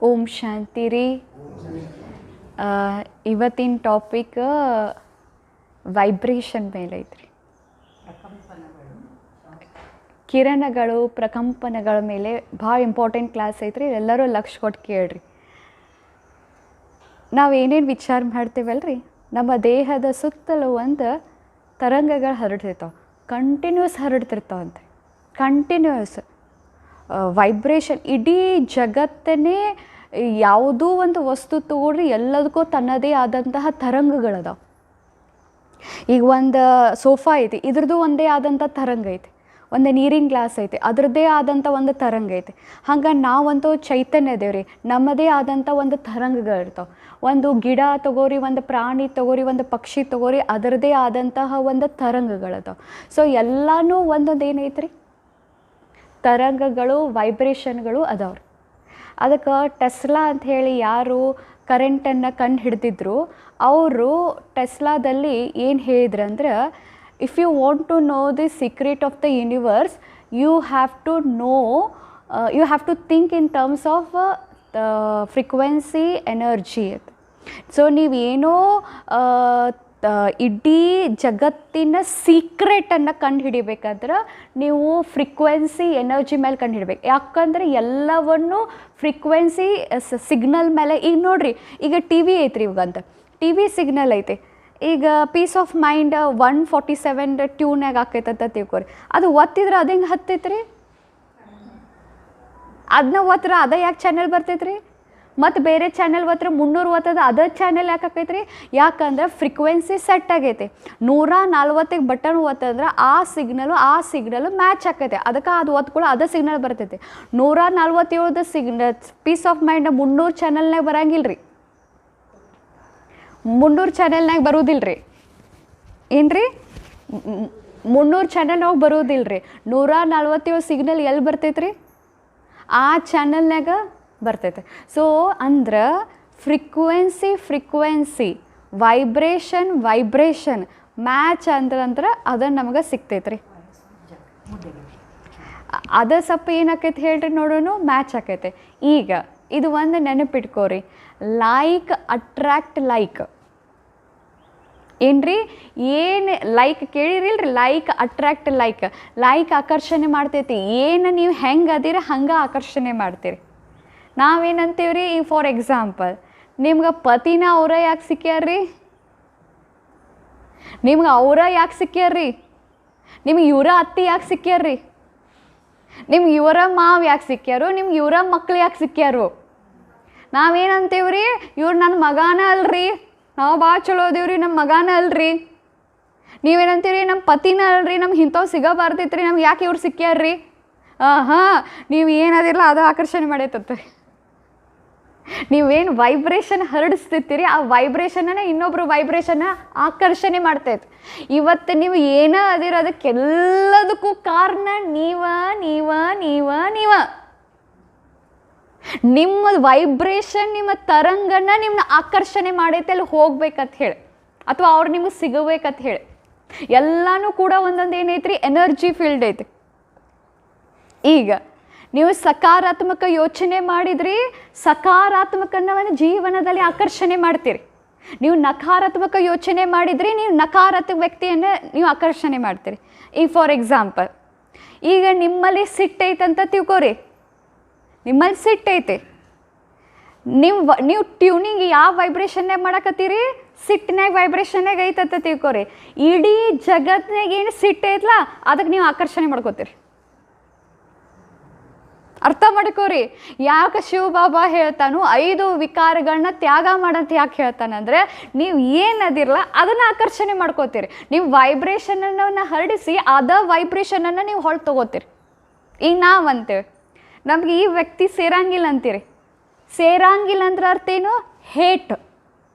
ಓಂ ಶಾಂತಿ ರೀ. ಇವತ್ತಿನ topic vibration ಮೇಲೆ ಐತ್ರಿ. ಕಿರಣಗಳು ಪ್ರಕಂಪನಗಳ ಮೇಲೆ ಭಾಳ ಇಂಪಾರ್ಟೆಂಟ್ ಕ್ಲಾಸ್ ಐತ್ರಿ. ಎಲ್ಲರೂ ಲಕ್ಷ ಕೊಟ್ಟು ಕೇಳ್ರಿ. ನಾವು ಏನೇನು ವಿಚಾರ ಮಾಡ್ತೀವಲ್ರಿ, ನಮ್ಮ ದೇಹದ ಸುತ್ತಲೂ ಒಂದು ತರಂಗಗಳು ಹರಡ್ತಿರ್ತಾವೆ, ಕಂಟಿನ್ಯೂಸ್ ಹರಡ್ತಿರ್ತಾವಂತೆ. Continuous vibration. ಇಡೀ ಜಗತ್ತನ್ನೇ ಯಾವುದೋ ಒಂದು ವಸ್ತು ತಗೊಳ್ರಿ, ಎಲ್ಲದಕ್ಕೂ ತನ್ನದೇ ಆದಂತಹ ತರಂಗಗಳದಾವೆ. ಈಗ ಒಂದು ಸೋಫಾ ಐತಿ, ಇದ್ರದ್ದು ಒಂದೇ ಆದಂಥ ತರಂಗ ಐತಿ. ಒಂದು ನೀರಿನ ಗ್ಲಾಸ್ ಐತಿ, ಅದರದ್ದೇ ಆದಂಥ ಒಂದು ತರಂಗ ಐತಿ. ಹಂಗೆ ನಾವಂತೂ ಚೈತನ್ಯ ದೇವ್ರಿ, ನಮ್ಮದೇ ಆದಂಥ ಒಂದು ತರಂಗಗಳಿರ್ತಾವೆ. ಒಂದು ಗಿಡ ತಗೋರಿ, ಒಂದು ಪ್ರಾಣಿ ತಗೋರಿ, ಒಂದು ಪಕ್ಷಿ ತಗೋರಿ, ಅದರದ್ದೇ ಆದಂತಹ ಒಂದು ತರಂಗಗಳದಾವೆ. ಸೊ ಎಲ್ಲನೂ ಒಂದೊಂದು ಏನೈತ್ರಿ, ತರಂಗಗಳು, ವೈಬ್ರೇಷನ್ಗಳು ಅದಾವ್ರಿ. ಅದಕ್ಕೆ ಟೆಸ್ಲಾ ಅಂತ ಹೇಳಿ ಯಾರು ಕರೆಂಟನ್ನು ಕಂಡು ಹಿಡ್ದಿದ್ರು, ಅವರು ಟೆಸ್ಲಾದಲ್ಲಿ ಏನು ಹೇಳಿದ್ರಂದ್ರೆ, if you want to know the secret of the universe, you have to know, you have to think in terms of frequency energy ಅಂತ. ಸೊ ನೀವೇನೋ ಇಡೀ ಜಗತ್ತಿನ ಸೀಕ್ರೆಟನ್ನು ಕಂಡು ಹಿಡಿಬೇಕಾದ್ರೆ ನೀವು ಫ್ರೀಕ್ವೆನ್ಸಿ ಎನರ್ಜಿ ಮೇಲೆ ಕಂಡು ಹಿಡಬೇಕು. ಯಾಕಂದರೆ ಎಲ್ಲವನ್ನು ಫ್ರೀಕ್ವೆನ್ಸಿ ಸಿಗ್ನಲ್ ಮೇಲೆ. ಈಗ ನೋಡಿರಿ, ಈಗ ಟಿ ವಿ ಐತ್ರಿ, ಇವಾಗಂತ ಟಿ ವಿ ಸಿಗ್ನಲ್ ಐತೆ. ಈಗ ಪೀಸ್ ಆಫ್ ಮೈಂಡ್ 147 ಟ್ಯೂನ್ಯಾಗ ಆಕೈತಂತ ತಿಳ್ಕೊರಿ. ಅದು ಒತ್ತಿದ್ರೆ ಅದು ಹೆಂಗೆ ಹತ್ತೈತ್ರಿ? ಅದನ್ನ ಒತ್ತರ ಅದ ಯಾಕೆ ಚಾನೆಲ್ ಬರ್ತೈತ್ರಿ? ಮತ್ತು ಬೇರೆ ಚಾನೆಲ್ ಒತ್ತರ 300 ಒತ್ತದ ಅದ ಚಾನೆಲ್ ಯಾಕೆ ಆಕೈತ್ರಿ? ಯಾಕಂದ್ರೆ ಫ್ರೀಕ್ವೆನ್ಸಿ ಸೆಟ್ ಆಗೈತೆ. 140ಗೆ ಬಟನ್ ಒತ್ತಂದ್ರೆ ಆ ಸಿಗ್ನಲು ಮ್ಯಾಚ್ ಆಕೈತೆ. ಅದಕ್ಕೆ ಅದು ಒತ್ಕೊಳ್ಳೋ ಅದ ಸಿಗ್ನಲ್ ಬರ್ತೈತೆ. 147 ಸಿಗ್ನಲ್ ಪೀಸ್ ಆಫ್ ಮೈಂಡ್ 300 ಚಾನಲ್ನಾಗ ಬರಂಗಿಲ್ಲ ರೀ. 300 ಚಾನೆಲ್ನಾಗ ಬರೋದಿಲ್ಲ ರೀ. ಏನು ರೀ? 300 ಚಾನೆಲ್ನಾಗ ಬರೋದಿಲ್ಲ ರೀ. 147 ಸಿಗ್ನಲ್ ಎಲ್ಲಿ ಬರ್ತೈತೆ ರೀ? ಆ ಚಾನಲ್ನಾಗ ಬರ್ತೈತೆ. ಸೊ ಅಂದ್ರೆ ಫ್ರೀಕ್ವೆನ್ಸಿ ವೈಬ್ರೇಷನ್ ಮ್ಯಾಚ್ ಅಂದ್ರೆ ಅದು ನಮಗೆ ಸಿಗ್ತೈತೆ ರೀ. ಅದು ಸ್ವಲ್ಪ ಏನಾಕೈತೆ ಹೇಳ್ರಿ ನೋಡೋಣ, ಮ್ಯಾಚ್ ಆಕೈತೆ. ಈಗ ಇದು ಒಂದು ನೆನಪಿಟ್ಕೋರಿ, ಲೈಕ್ ಅಟ್ರಾಕ್ಟ್ ಲೈಕ್. ಏನ್ರಿ? ಏನು ಲೈಕ್ ಕೇಳಿರಿಲ್ರಿ? ಲೈಕ್ ಅಟ್ರಾಕ್ಟ್ ಲೈಕ್ ಆಕರ್ಷಣೆ ಮಾಡ್ತೈತಿ. ಏನು ನೀವು ಹೆಂಗೆ ಅದೀರ ಹಂಗೆ ಆಕರ್ಷಣೆ ಮಾಡ್ತೀರಿ. ನಾವೇನಂತೀವ್ರಿ, ಈಗ ಫಾರ್ ಎಕ್ಸಾಂಪಲ್ ನಿಮ್ಗೆ ಪತಿನ ಅವರ ಯಾಕೆ ಸಿಕ್ಕ್ಯಾರ್ರಿ? ನಿಮ್ಗೆ ಅವರ ಯಾಕೆ ಸಿಕ್ಕ್ಯಾರ್ರಿ? ನಿಮ್ಗೆ ಇವರ ಅತ್ತಿ ಯಾಕೆ ಸಿಕ್ಕ್ಯಾರ್ರಿ? ನಿಮ್ಗೆ ಇವರ ಮಾವು ಯಾಕೆ ಸಿಕ್ಕ್ಯಾರು? ನಿಮ್ಗೆ ಇವರ ಮಕ್ಳು ಯಾಕೆ ಸಿಕ್ಕ್ಯಾರು? ನಾವೇನಂತೀವ್ರಿ, ಇವ್ರು ನನ್ನ ಮಗಾನ ಅಲ್ರಿ, ನಾವು ಭಾಳ ಚಲೋ ಅದೇವ್ರಿ, ನಮ್ಮ ಮಗಾನ ಅಲ್ರಿ. ನೀವೇನಂತೀರಿ, ನಮ್ಮ ಪತಿನ ಅಲ್ರಿ, ನಮ್ಗೆ ಇಂಥವು ಸಿಗಬಾರ್ದೈತ್ರಿ, ನಮ್ಗೆ ಯಾಕೆ ಇವ್ರು ಸಿಕ್ಕ್ಯಾರ್ರಿ? ಹಾಂ, ನೀವು ಏನದಿರಲ್ಲ ಅದು ಆಕರ್ಷಣೆ ಮಾಡೈತತ್ತೆ. ನೀವೇನು ವೈಬ್ರೇಷನ್ ಹರಡಿಸ್ತಿರ್ತೀರಿ, ಆ ವೈಬ್ರೇಷನ್ನ ಇನ್ನೊಬ್ರು ವೈಬ್ರೇಷನ್ನ ಆಕರ್ಷಣೆ ಮಾಡ್ತೈತೆ. ಇವತ್ತು ನೀವು ಏನೋ ಅದಿರೋದಕ್ಕೆಲ್ಲದಕ್ಕೂ ಕಾರಣ ನೀವ. ನಿಮ್ಮ ವೈಬ್ರೇಷನ್, ನಿಮ್ಮ ತರಂಗನ ನಿಮ್ಮನ್ನ ಆಕರ್ಷಣೆ ಮಾಡೈತೆ ಅಲ್ಲಿ ಹೋಗ್ಬೇಕಂತ ಹೇಳಿ, ಅಥವಾ ಅವ್ರು ನಿಮಗೆ ಸಿಗಬೇಕಂತ ಹೇಳಿ. ಎಲ್ಲನೂ ಕೂಡ ಒಂದೊಂದು ಏನೈತ್ರಿ, ಎನರ್ಜಿ ಫೀಲ್ಡ್ ಐತಿ. ಈಗ ನೀವು ಸಕಾರಾತ್ಮಕ ಯೋಚನೆ ಮಾಡಿದ್ರಿ, ಸಕಾರಾತ್ಮಕನವನ್ನು ಜೀವನದಲ್ಲಿ ಆಕರ್ಷಣೆ ಮಾಡ್ತೀರಿ. ನೀವು ನಕಾರಾತ್ಮಕ ಯೋಚನೆ ಮಾಡಿದ್ರಿ, ನೀವು ನಕಾರಾತ್ಮಕ ವ್ಯಕ್ತಿಯನ್ನು ನೀವು ಆಕರ್ಷಣೆ ಮಾಡ್ತೀರಿ. ಈಗ ಫಾರ್ ಎಕ್ಸಾಂಪಲ್, ಈಗ ನಿಮ್ಮಲ್ಲಿ ಸಿಟ್ಟೈತಂತ ತಿಳ್ಕೊರಿ. ನಿಮ್ಮಲ್ಲಿ ಸಿಟ್ಟೈತೆ, ನೀವು ಟ್ಯೂನಿಂಗ್ ಯಾವ ವೈಬ್ರೇಷನ್ನಾಗ ಮಾಡಕತ್ತೀರಿ? ಸಿಟ್ಟಿನಾಗ ವೈಬ್ರೇಷನ್ನಾಗ ಐತಂತ ತಿಳ್ಕೊರಿ. ಇಡೀ ಜಗತ್ತಿನಾಗ ಏನು ಸಿಟ್ಟೈತಲ್ಲ ಅದಕ್ಕೆ ನೀವು ಆಕರ್ಷಣೆ ಮಾಡ್ಕೋತೀರಿ. ಅರ್ಥ ಮಾಡ್ಕೋರಿ. ಯಾಕೆ ಶಿವಬಾಬಾ ಹೇಳ್ತಾನು 5 ವಿಕಾರಗಳನ್ನ ತ್ಯಾಗ ಮಾಡಂತ ಯಾಕೆ ಹೇಳ್ತಾನಂದ್ರೆ, ನೀವು ಏನದಿರಲ್ಲ ಅದನ್ನು ಆಕರ್ಷಣೆ ಮಾಡ್ಕೋತೀರಿ. ನೀವು ವೈಬ್ರೇಷನನ್ನು ಹರಡಿಸಿ ಅದ ವೈಬ್ರೇಷನನ್ನು ನೀವು ಹೊಳ್ ತಗೋತೀರಿ. ಈಗ ನಾವಂತೇವೆ, ನಮ್ಗೆ ಈ ವ್ಯಕ್ತಿ ಸೇರಂಗಿಲ್ಲ ಅಂತೀರಿ. ಸೇರಂಗಿಲ್ಲ ಅಂದ್ರೆ ಅರ್ಥ ಏನು? ಹೇಟ್.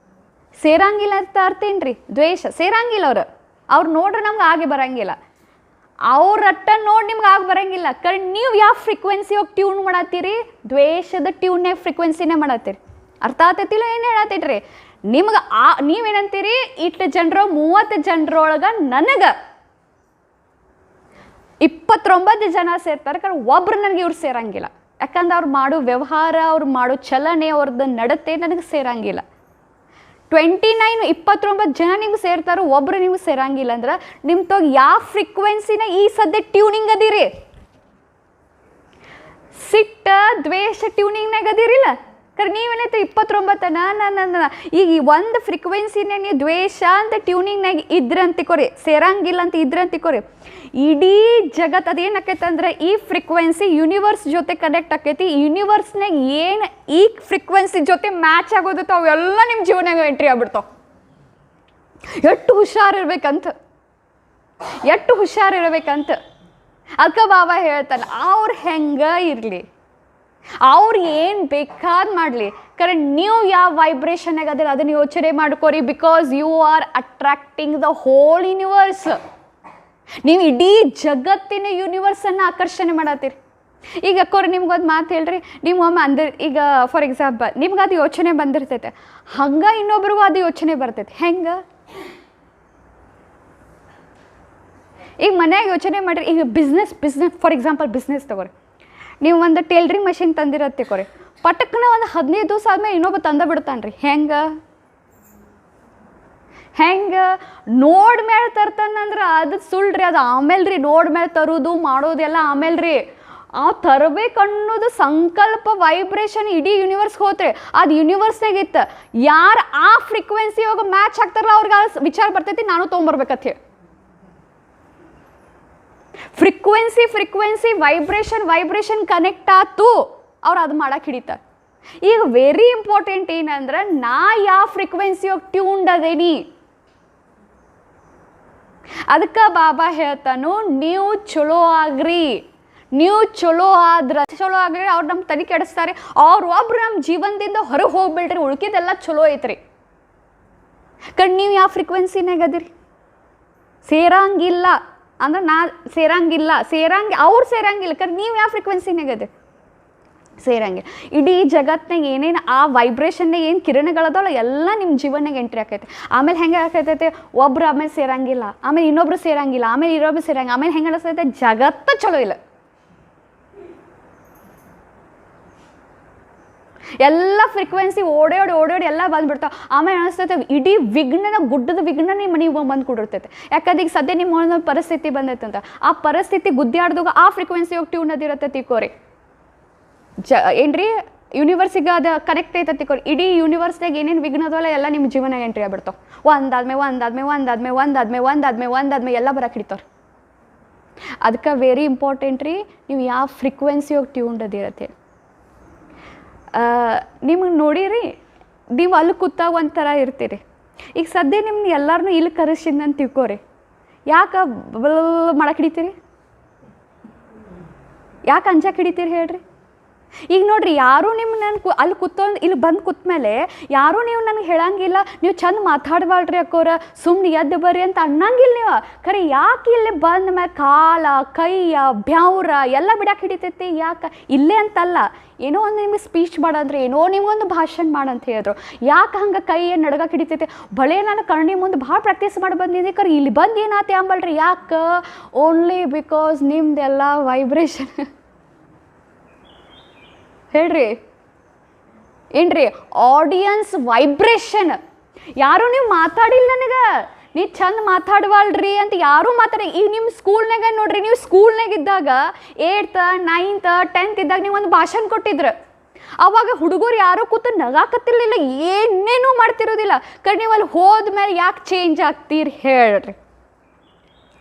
ಸೇರಂಗಿಲ್ಲ ಅಂತ ಅರ್ಥ ಏನ್ರಿ? ದ್ವೇಷ. ಸೇರಂಗಿಲ್ಲ ಅವ್ರು ನೋಡ್ರೆ ನಮ್ಗೆ ಆಗಿ ಬರಂಗಿಲ್ಲ. ಅವ್ರಟ್ಟ ನೋಡಿ ನಿಮ್ಗೆ ಆಗಿ ಬರಂಗಿಲ್ಲ. ಕರೆ ನೀವು ಯಾವ ಫ್ರೀಕ್ವೆನ್ಸಿ ಹೋಗಿ ಟ್ಯೂನ್ ಮಾಡತ್ತೀರಿ? ದ್ವೇಷದ ಟ್ಯೂನ್ಯಾಗ ಫ್ರೀಕ್ವೆನ್ಸಿನೇ ಮಾಡತ್ತೀರಿ. ಅರ್ಥ ಆಗ್ತೈತಿಲ್ಲ ಏನು ಹೇಳತ್ತೈತ್ರಿ? ನಿಮ್ಗೆ ನೀವೇನಂತೀರಿ, ಇಷ್ಟು ಜನರು 30 ಜನರೊಳಗೆ ನನಗೆ 29 ಜನ ಸೇರ್ತಾರೆ, ಕರೆ ಒಬ್ರು ನನಗೆ ಇವ್ರು ಸೇರಂಗಿಲ್ಲ. ಯಾಕಂದ್ರೆ ಅವ್ರು ಮಾಡೋ ವ್ಯವಹಾರ, ಅವ್ರು ಮಾಡೋ ಚಲನೆ, ಅವ್ರದ್ದು ನಡತೆ ನನಗೆ ಸೇರಂಗಿಲ್ಲ. 29 ಜನ ನಿಮ್ಗೆ ಸೇರ್ತಾರೋ, ಒಬ್ರು ನಿಮ್ಗೆ ಸೇರಂಗಿಲ್ಲ ಅಂದ್ರೆ ನಿಮ್ಮ ತಗ ಯಾವ ಫ್ರೀಕ್ವೆನ್ಸಿನ ಈ ಸದ್ಯ ಟ್ಯೂನಿಂಗ್ ಅದಿರಿ? ಸಿಟ್ಟ ದ್ವೇಷ ಟ್ಯೂನಿಂಗ್ನಾಗ ಅದಿರಿಲ್ಲ. ಕರೆ ನೀವೇನೈತೆ 29 ಈಗ ಒಂದು ಫ್ರೀಕ್ವೆನ್ಸಿನಾಗ ನೀವು ದ್ವೇಷ ಅಂತ ಟ್ಯೂನಿಂಗ್ನಾಗ ಇದ್ರಂತಿಕೋರಿ, ಸೇರಂಗಿಲ್ಲ ಅಂತ ಇದ್ರಂತಿಕೋರಿ, ಇಡೀ ಜಗತ್ತು ಅದೇನಾಕೈತೆ ಅಂದ್ರೆ ಈ ಫ್ರೀಕ್ವೆನ್ಸಿ ಯೂನಿವರ್ಸ್ ಜೊತೆ ಕನೆಕ್ಟ್ ಆಕೈತಿ. ಯೂನಿವರ್ಸ್ನಾಗ ಏನು ಈ ಫ್ರೀಕ್ವೆನ್ಸಿ ಜೊತೆ ಮ್ಯಾಚ್ ಆಗೋದತ್ತ ಅವೆಲ್ಲ ನಿಮ್ಮ ಜೀವನಾಗ ಎಂಟ್ರಿ ಆಗ್ಬಿಡ್ತಾವ. ಎಷ್ಟು ಹುಷಾರಿರ್ಬೇಕಂತ, ಎಷ್ಟು ಹುಷಾರಿರ್ಬೇಕಂತ. ಅದಕ್ಕೆ ಬಾಬಾ ಹೇಳ್ತಾನೆ, ಅವ್ರು ಹೆಂಗೆ ಇರಲಿ, ಅವ್ರು ಏನು ಬೇಕಾದ್ ಮಾಡಲಿ, ಕರೆ ನೀವು ಯಾವ ವೈಬ್ರೇಷನ್ನಾಗ ಅದ್ರ ಅದನ್ನು ಯೋಚನೆ ಮಾಡ್ಕೋರಿ. Because you are attracting the whole universe. ನೀವು ಇಡೀ ಜಗತ್ತಿನ ಯೂನಿವರ್ಸನ್ನು ಆಕರ್ಷಣೆ ಮಾಡತ್ತೀರಿ. ಈಗ ಅಕ್ಕೋರಿ ನಿಮ್ಗೊಂದು ಮಾತು ಹೇಳ್ರಿ, ನೀವು ಒಮ್ಮೆ ಅಂದ್ರೆ ಈಗ ಫಾರ್ ಎಕ್ಸಾಂಪಲ್ ನಿಮ್ಗೆ ಅದು ಯೋಚನೆ ಬಂದಿರ್ತೈತೆ, ಹಂಗೆ ಇನ್ನೊಬ್ರಿಗೂ ಅದು ಯೋಚನೆ ಬರ್ತೈತೆ. ಹೆಂಗೆ? ಈಗ ಮನ್ಯಾಗ ಯೋಚನೆ ಮಾಡಿರಿ. ಈಗ ಬಿಸ್ನೆಸ್ ಫಾರ್ ಎಕ್ಸಾಂಪಲ್ ಬಿಸ್ನೆಸ್ ತಗೋರಿ, ನೀವು ಒಂದು ಟೇಲ್ರಿಂಗ್ ಮಷಿನ್ ತಂದಿರತ್ತಿಕೋರಿ, ಪಟಕ್ನ ಒಂದು 15 ದಿವಸ ಆದ್ಮೇಲೆ ಇನ್ನೊಬ್ಬ ತಂದ ಬಿಡ್ತಾನೆ ರೀ. ಹೆಂಗೆ ನೋಡ್ ಮೇಲೆ ತರ್ತಾನಂದ್ರೆ ಅದು ಸುಳ್ಳ್ರಿ, ಅದು ಆಮೇಲೆ ರೀ. ನೋಡ್ ಮೇಲೆ ತರೋದು ಮಾಡೋದೆಲ್ಲ ಆಮೇಲೆ ರೀ. ಆ ತರಬೇಕು ಅನ್ನೋದು ಸಂಕಲ್ಪ ವೈಬ್ರೇಷನ್ ಇಡೀ ಯೂನಿವರ್ಸ್ಗೆ ಹೋತ್ರಿ. ಅದು ಯೂನಿವರ್ಸ್ನಾಗ ಇತ್ತು. ಯಾರು ಆ ಫ್ರೀಕ್ವೆನ್ಸಿ ಇವಾಗ ಮ್ಯಾಚ್ ಆಗ್ತಾರಲ್ಲ ಅವ್ರಿಗೆ ವಿಚಾರ ಬರ್ತೈತಿ, ನಾನು ತೊಗೊಂಬರ್ಬೇಕಂತ ಹೇಳಿ. ಫ್ರೀಕ್ವೆನ್ಸಿ ವೈಬ್ರೇಷನ್ ಕನೆಕ್ಟ್ ಆಯ್ತು, ಅವ್ರು ಅದು ಮಾಡಕ್ಕೆ ಹಿಡಿತಾರೆ. ಈಗ ವೆರಿ ಇಂಪಾರ್ಟೆಂಟ್ ಏನಂದ್ರೆ, ನಾ ಯಾವ ಫ್ರೀಕ್ವೆನ್ಸಿಯಾಗ ಟ್ಯೂನ್ಡ್ ಅದೇನಿ. ಅದಕ್ಕೆ ಬಾಬಾ ಹೇಳ್ತಾನು, ನೀವು ಚಲೋ ಆಗ್ರಿ. ನೀವು ಚಲೋ ಆಗ್ರಿ. ಅವ್ರು ನಮ್ಮ ತಲೆ ಕೆಡಿಸ್ತಾರೆ, ಅವ್ರು ಒಬ್ರು ನಮ್ಮ ಜೀವನದಿಂದ ಹೊರಗೆ ಹೋಗ್ಬಿಡ್ರಿ, ಉಳ್ಕಿದೆಲ್ಲ ಚಲೋ ಐತ್ರಿ. ನೀವು ಯಾವ ಫ್ರೀಕ್ವೆನ್ಸಿನಾಗ ಅದಿರಿ? ಸೇರಂಗಿಲ್ಲ ಅಂದ್ರೆ ಅವ್ರು ಸೇರಂಗಿಲ್ಲ. ನೀವು ಯಾವ ಫ್ರೀಕ್ವೆನ್ಸಿನಾಗ ಅದಿ? ಸೇರಂಗಿಲ್ಲ. ಇಡೀ ಜಗತ್ನಾಗ ಏನೇನು ಆ ವೈಬ್ರೇಷನ್ನಾಗ ಏನು ಕಿರಣಗಳದಲ್ಲ ಎಲ್ಲ ನಿಮ್ಮ ಜೀವನಾಗ ಎಂಟ್ರಿ ಆಕೈತೆ. ಆಮೇಲೆ ಹೆಂಗೆ ಆಕೈತೈತೆ, ಒಬ್ರು ಆಮೇಲೆ ಸೇರಂಗಿಲ್ಲ, ಆಮೇಲೆ ಇನ್ನೊಬ್ರು ಸೇರಂಗಿಲ್ಲ, ಆಮೇಲೆ ಇನ್ನೊಬ್ರು ಸೇರಂಗಿಲ್ಲ, ಆಮೇಲೆ ಹೆಂಗೆ ಅನಿಸ್ತೈತೆ, ಜಗತ್ತು ಚಲೋ ಇಲ್ಲ. ಎಲ್ಲ ಫ್ರೀಕ್ವೆನ್ಸಿ ಓಡೋಡಿ ಎಲ್ಲ ಬಂದ್ಬಿಡ್ತಾವೆ. ಆಮೇಲೆ ಅನಿಸ್ತೈತೆ ಇಡೀ ಗುಡ್ಡದ ವಿಘ್ನ ನಿಮ್ಮ ಮನೆಗೆ ಬಂದು ಕೊಡಿರ್ತೈತೆ. ಯಾಕಂದ್ರೆ ಈಗ ಸದ್ಯ ನಿಮ್ಮ ಒಂದು ಪರಿಸ್ಥಿತಿ ಬಂದೈತಂತ, ಆ ಪರಿಸ್ಥಿತಿ ಗುದ್ದಾಡ್ದಾಗ ಆ ಫ್ರೀಕ್ವೆನ್ಸಿ ಹೋಗಿ ಟ್ಯೂನ್ ಅದಿರತ್ತೆ ತಿಕೋರಿ. ಏನ್ರಿ ಯೂನಿವರ್ಸಿಗೆ ಅದು ಕನೆಕ್ಟ್ ಐತೆ ತಿಕೋರಿ. ಇಡೀ ಯೂನಿವರ್ಸ್ನಾಗ ಏನೇನು ವಿಘ್ನದವಲ್ಲ ಎಲ್ಲ ನಿಮ್ಮ ಜೀವನಾಗ ಎಂಟ್ರಿ ಆಗ್ಬಿಡ್ತಾವೆ. ಒಂದಾದ್ಮೇ ಎಲ್ಲ ಬರಕ್ಕೆ ಹಿಡಿತಾವ್ರಿ. ಅದಕ್ಕೆ ವೆರಿ ಇಂಪಾರ್ಟೆಂಟ್ ರೀ, ನೀವು ಯಾವ ಫ್ರೀಕ್ವೆನ್ಸಿ ಹೋಗಿ ಟ್ಯೂನ್ಡ್ ಅದಿರತ್ತೆ. ನಿಮಗೆ ನೋಡಿರಿ, ನೀವು ಅಲ್ಲಿ ಕೂತಾಗ ಒಂಥರ ಇರ್ತೀರಿ. ಈಗ ಸದ್ಯ ನಿಮ್ಗೆ ಎಲ್ಲರನ್ನೂ ಇಲ್ಲಿ ಕರೆಸಿಂದಂತ ತಿಳ್ಕೋರಿ, ಯಾಕೆ ಮಾಡಕ್ಕೆ ಹಿಡಿತೀರಿ? ಯಾಕೆ ಅಂಜಕ್ಕೆ ಹಿಡಿತೀರಿ ಹೇಳ್ರಿ? ಈಗ ನೋಡ್ರಿ, ಯಾರೂ ನಿಮ್ಗೆ ಅಲ್ಲಿ ಕೂತ್ಕೊಂಡು ಇಲ್ಲಿ ಬಂದು ಕೂತ್ಮೇಲೆ ಯಾರೂ ನೀವು ನನಗೆ ಹೇಳಂಗಿಲ್ಲ, ನೀವು ಚಂದ ಮಾತಾಡ್ಬಾಳ್ರಿ ಅಕ್ಕೋರ, ಸುಮ್ಮನೆ ಎದ್ದು ಬರ್ರಿ ಅಂತ ಅನ್ನಂಗಿಲ್ಲ ನೀವು. ಖರೆ ಯಾಕೆ ಇಲ್ಲಿ ಬಂದ ಮೇಲೆ ಕಾಲ ಕೈಯ ಬ್ಯಾವ್ರ ಎಲ್ಲ ಬಿಡಕ್ಕೆ ಹಿಡಿತೈತಿ? ಯಾಕೆ? ಇಲ್ಲೇ ಅಂತಲ್ಲ, ಏನೋ ಒಂದು ನಿಮಗೆ ಸ್ಪೀಚ್ ಮಾಡಂದ್ರೆ, ಏನೋ ನಿಮ್ಗೊಂದು ಭಾಷಣ ಮಾಡಂತ ಹೇಳಿದ್ರು, ಯಾಕೆ ಹಂಗೆ ಕೈ ನಡ್ಗಕ್ಕೆ ಹಿಡಿತೈತೆ? ಭಳೆ ನಾನು ಕಣ್ಣಿ ಮುಂದೆ ಭಾಳ ಪ್ರಾಕ್ಟೀಸ್ ಮಾಡಿ ಬಂದಿದ್ದೆ, ಖರೆ ಇಲ್ಲಿ ಬಂದು ಏನಾತೆ ಅಂಬಲ್ರಿ. ಯಾಕೆ? ಓನ್ಲಿ ಬಿಕಾಸ್ ನಿಮ್ದೆಲ್ಲ ವೈಬ್ರೇಷನ್ ಹೇಳ್ರಿ ಏನ್ರಿ, ಆಡಿಯನ್ಸ್ ವೈಬ್ರೇಷನ್. ಯಾರು ನೀವು ಮಾತಾಡಿಲ್ಲ ನನಗೆ, ನೀ ಚಂದ ಮಾತಾಡ್ವಾಳ್ರಿ ಅಂತ ಯಾರೂ ಮಾತಾಡಿ. ಈಗ ನಿಮ್ಮ ಸ್ಕೂಲ್ನಾಗ ನೋಡ್ರಿ, ನೀವು ಸ್ಕೂಲ್ನಾಗ ಇದ್ದಾಗ 8th 9th 10th ಇದ್ದಾಗ ನೀವು ಒಂದು ಭಾಷಣ ಕೊಟ್ಟಿದ್ರು, ಅವಾಗ ಹುಡುಗರು ಯಾರೂ ಕೂತು ನಗಾಕತ್ತಿರ್ಲಿಲ್ಲ, ಏನೇನೂ ಮಾಡ್ತಿರೋದಿಲ್ಲ. ಕರೆ ನೀವು ಅಲ್ಲಿ ಹೋದ್ಮೇಲೆ ಯಾಕೆ ಚೇಂಜ್ ಆಗ್ತೀರಿ ಹೇಳ್ರಿ?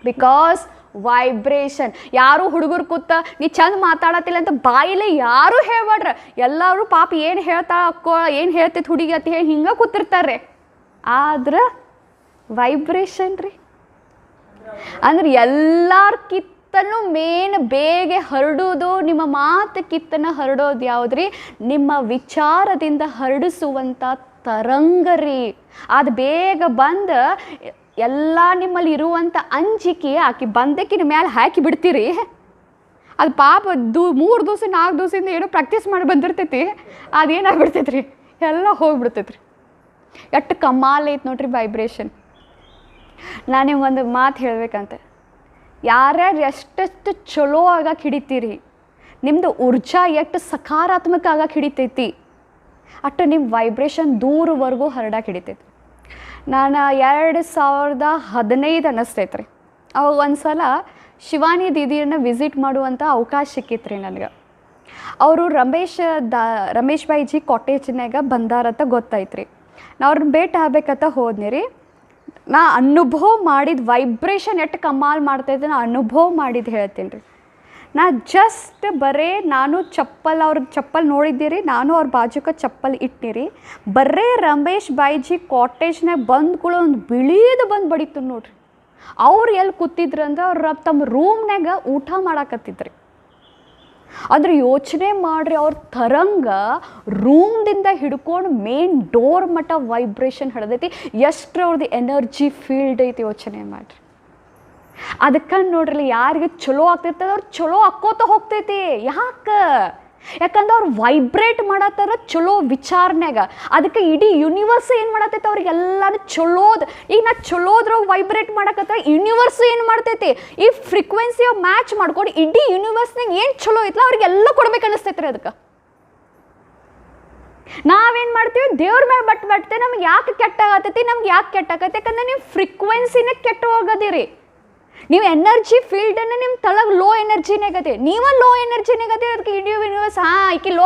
Because vibration. ಯಾರು ಹುಡುಗರು ಕೂತ ನೀ ಚಂದ ಮಾತಾಡತ್ತಿಲ್ಲ ಅಂತ ಬಾಯಿಲೆ ಯಾರೂ ಹೇಳ್ಬೇಡ್ರ. ಎಲ್ಲರೂ ಪಾಪ ಏನು ಹೇಳ್ತಾ ಅಕ್ಕೋ, ಏನು ಹೇಳ್ತೈತೆ ಹುಡುಗಿ ಅಂತ ಹೇಳಿ ಹಿಂಗೆ ಕೂತಿರ್ತಾರೆ. ಆದ್ರೆ ವೈಬ್ರೇಷನ್ ರೀ, ಅಂದ್ರೆ ಎಲ್ಲಾರ್ಕಿತ್ತನೂ ಮೇನ್ ಬೇಗ ಹರಡೋದು, ನಿಮ್ಮ ಮಾತಕ್ಕಿತ್ತನ ಹರಡೋದು ಯಾವುದ್ರಿ? ನಿಮ್ಮ ವಿಚಾರದಿಂದ ಹರಡಿಸುವಂಥ ತರಂಗ ರೀ. ಅದು ಬೇಗ ಬಂದು ಎಲ್ಲ ನಿಮ್ಮಲ್ಲಿ ಇರುವಂಥ ಅಂಜಿಕೆ ಆಕಿ ಬಂದಕ್ಕಿನ ಮೇಲೆ ಹಾಕಿ ಬಿಡ್ತೀರಿ. ಅದು ಪಾಪ 3 ದಿವಸ 4 ದಿವಸದಿಂದ ಏನೋ ಪ್ರಾಕ್ಟೀಸ್ ಮಾಡಿ ಬಂದಿರ್ತೈತಿ, ಅದೇನಾಗ್ಬಿಡ್ತೈತೆ ರೀ, ಎಲ್ಲ ಹೋಗ್ಬಿಡ್ತೈತೆ ರೀ. ಎಷ್ಟು ಕಮಾಲ್ ಐತೆ ನೋಡ್ರಿ ವೈಬ್ರೇಷನ್. ನಾನು ನಿಮ್ಗೊಂದು ಮಾತು ಹೇಳ್ಬೇಕಂತ, ಯಾರ್ಯಾರು ಎಷ್ಟೆಷ್ಟು ಚಲೋ ಆಗಕ್ಕೆ ಹಿಡಿತೀರಿ, ನಿಮ್ಮದು ಊರ್ಜಾ ಎಷ್ಟು ಸಕಾರಾತ್ಮಕ ಆಗಕ್ಕೆ ಹಿಡಿತೈತಿ ಅಷ್ಟು ನಿಮ್ಮ ವೈಬ್ರೇಷನ್ ದೂರವರೆಗೂ ಹರಡಕ್ಕೆ ಹಿಡಿತೈತಿ. ನಾನು 2015 ಅನ್ನಿಸ್ತೈತೆ ರೀ, ಅವಾಗ ಒಂದು ಸಲ ಶಿವಾನಿ ದೀದಿಯನ್ನು ವಿಸಿಟ್ ಮಾಡುವಂಥ ಅವಕಾಶ ಸಿಕ್ಕಿತ್ತು ರೀ ನನಗೆ. ಅವರು ರಮೇಶ್ ಬಾಯಿಜಿ ಕಾಟೇಜ್ನಾಗ ಬಂದಾರಂತ ಗೊತ್ತಾಯ್ತು ರೀ. ನಾ ಅವ್ರನ್ನ ಭೇಟಿ ಆಗ್ಬೇಕಂತ ಹೋದ್ನಿ ರೀ. ನಾ ಅನುಭವ ಮಾಡಿದ ವೈಬ್ರೇಷನ್ ಎಷ್ಟು ಕಮಾಲ್ ಮಾಡ್ತಾಯಿದ್ದೆ, ನಾ ಅನುಭವ ಮಾಡಿದ್ದು ಹೇಳ್ತೀನಿ ರೀ. ನಾ ಜಸ್ಟ್ ಬರೇ ನಾನು ಅವ್ರ ಚಪ್ಪಲ್ ನೋಡಿದ್ದೀರಿ, ನಾನು ಅವ್ರ ಬಾಜುಕ ಚಪ್ಪಲ್ ಇಟ್ಟಿರಿ. ಬರೇ ರಮೇಶ್ ಬಾಯಿಜಿ ಕಾಟೇಜ್ನಾಗ ಬಂದ್ಗಳು ಒಂದು ಬಿಳೀದು ಬಂದು ಬಡಿತು ನೋಡ್ರಿ. ಅವ್ರು ಎಲ್ಲಿ ಕೂತಿದ್ರಂದ್ರೆ ಅವ್ರು ತಮ್ಮ ರೂಮ್ನಾಗ ಊಟ ಮಾಡಾಕತ್ತಿದ್ರಿ. ಅಂದ್ರೆ ಯೋಚನೆ ಮಾಡ್ರಿ, ಅವ್ರ ತರಂಗ ರೂಮ್ದಿಂದ ಹಿಡ್ಕೊಂಡು ಮೇನ್ ಡೋರ್ ಮಟ್ಟ ವೈಬ್ರೇಷನ್ ಹಿಡ್ದೈತಿ. ಎಷ್ಟು ಅವ್ರದ್ದು ಎನರ್ಜಿ ಫೀಲ್ಡ್ ಐತಿ ಯೋಚನೆ ಮಾಡ್ರಿ. ಅದಕ್ಕೆ ನೋಡ್ರಿ, ಯಾರಿಗೆ ಚಲೋ ಆಗ್ತಿರ್ತದೆ ಅವ್ರು ಚಲೋ ಹಾಕೋತ ಹೋಗ್ತೈತಿ. ಯಾಕಂದ್ರೆ ಅವ್ರು ವೈಬ್ರೇಟ್ ಮಾಡತ್ತಾರ ಚಲೋ ವಿಚಾರನ್ಯಾಗ. ಅದಕ್ಕೆ ಇಡೀ ಯೂನಿವರ್ಸ್ ಏನು ಮಾಡತ್ತೈತೆ ಅವ್ರಿಗೆಲ್ಲಾನು ಚಲೋದು. ಈಗ ನಾ ಚಲೋದ್ರಾಗ ವೈಬ್ರೇಟ್ ಮಾಡಕತ್ತ ಯೂನಿವರ್ಸ್ ಏನು ಮಾಡ್ತೈತಿ, ಈ ಫ್ರೀಕ್ವೆನ್ಸಿ ಮ್ಯಾಚ್ ಮಾಡ್ಕೊಂಡು ಇಡೀ ಯೂನಿವರ್ಸ್ನಾಗ ಏನು ಚಲೋ ಐತಲ್ಲ ಅವ್ರಿಗೆಲ್ಲ ಕೊಡ್ಬೇಕು ಅನ್ನಿಸ್ತೈತೆ ರೀ. ಅದಕ್ಕೆ ನಾವೇನು ಮಾಡ್ತೀವಿ, ದೇವ್ರ ಮೇಲೆ ಬಟ್ಟೆ ನಮ್ಗೆ ಯಾಕೆ ಕೆಟ್ಟಾಗತ್ತೈತಿ, ನಮ್ಗೆ ಯಾಕೆ ಕೆಟ್ಟಾಗತ್ತೆ, ಯಾಕಂದ್ರೆ ನೀವು ಫ್ರೀಕ್ವೆನ್ಸಿನ ಕೆಟ್ಟು ಹೋಗೋದಿರಿ. ನೀವು ಎನರ್ಜಿ ಫೀಲ್ಡನ್ನು ನಿಮ್ಮ ತಳಗೆ ಲೋ ಎನರ್ಜಿನಾಗದೆ, ನೀವೇ ಲೋ ಎನರ್ಜಿನಾಗದೆ. ಅದಕ್ಕೆ ಇಡೀ ಯೂನಿವರ್ಸ್ ಈಕಿ ಲೋ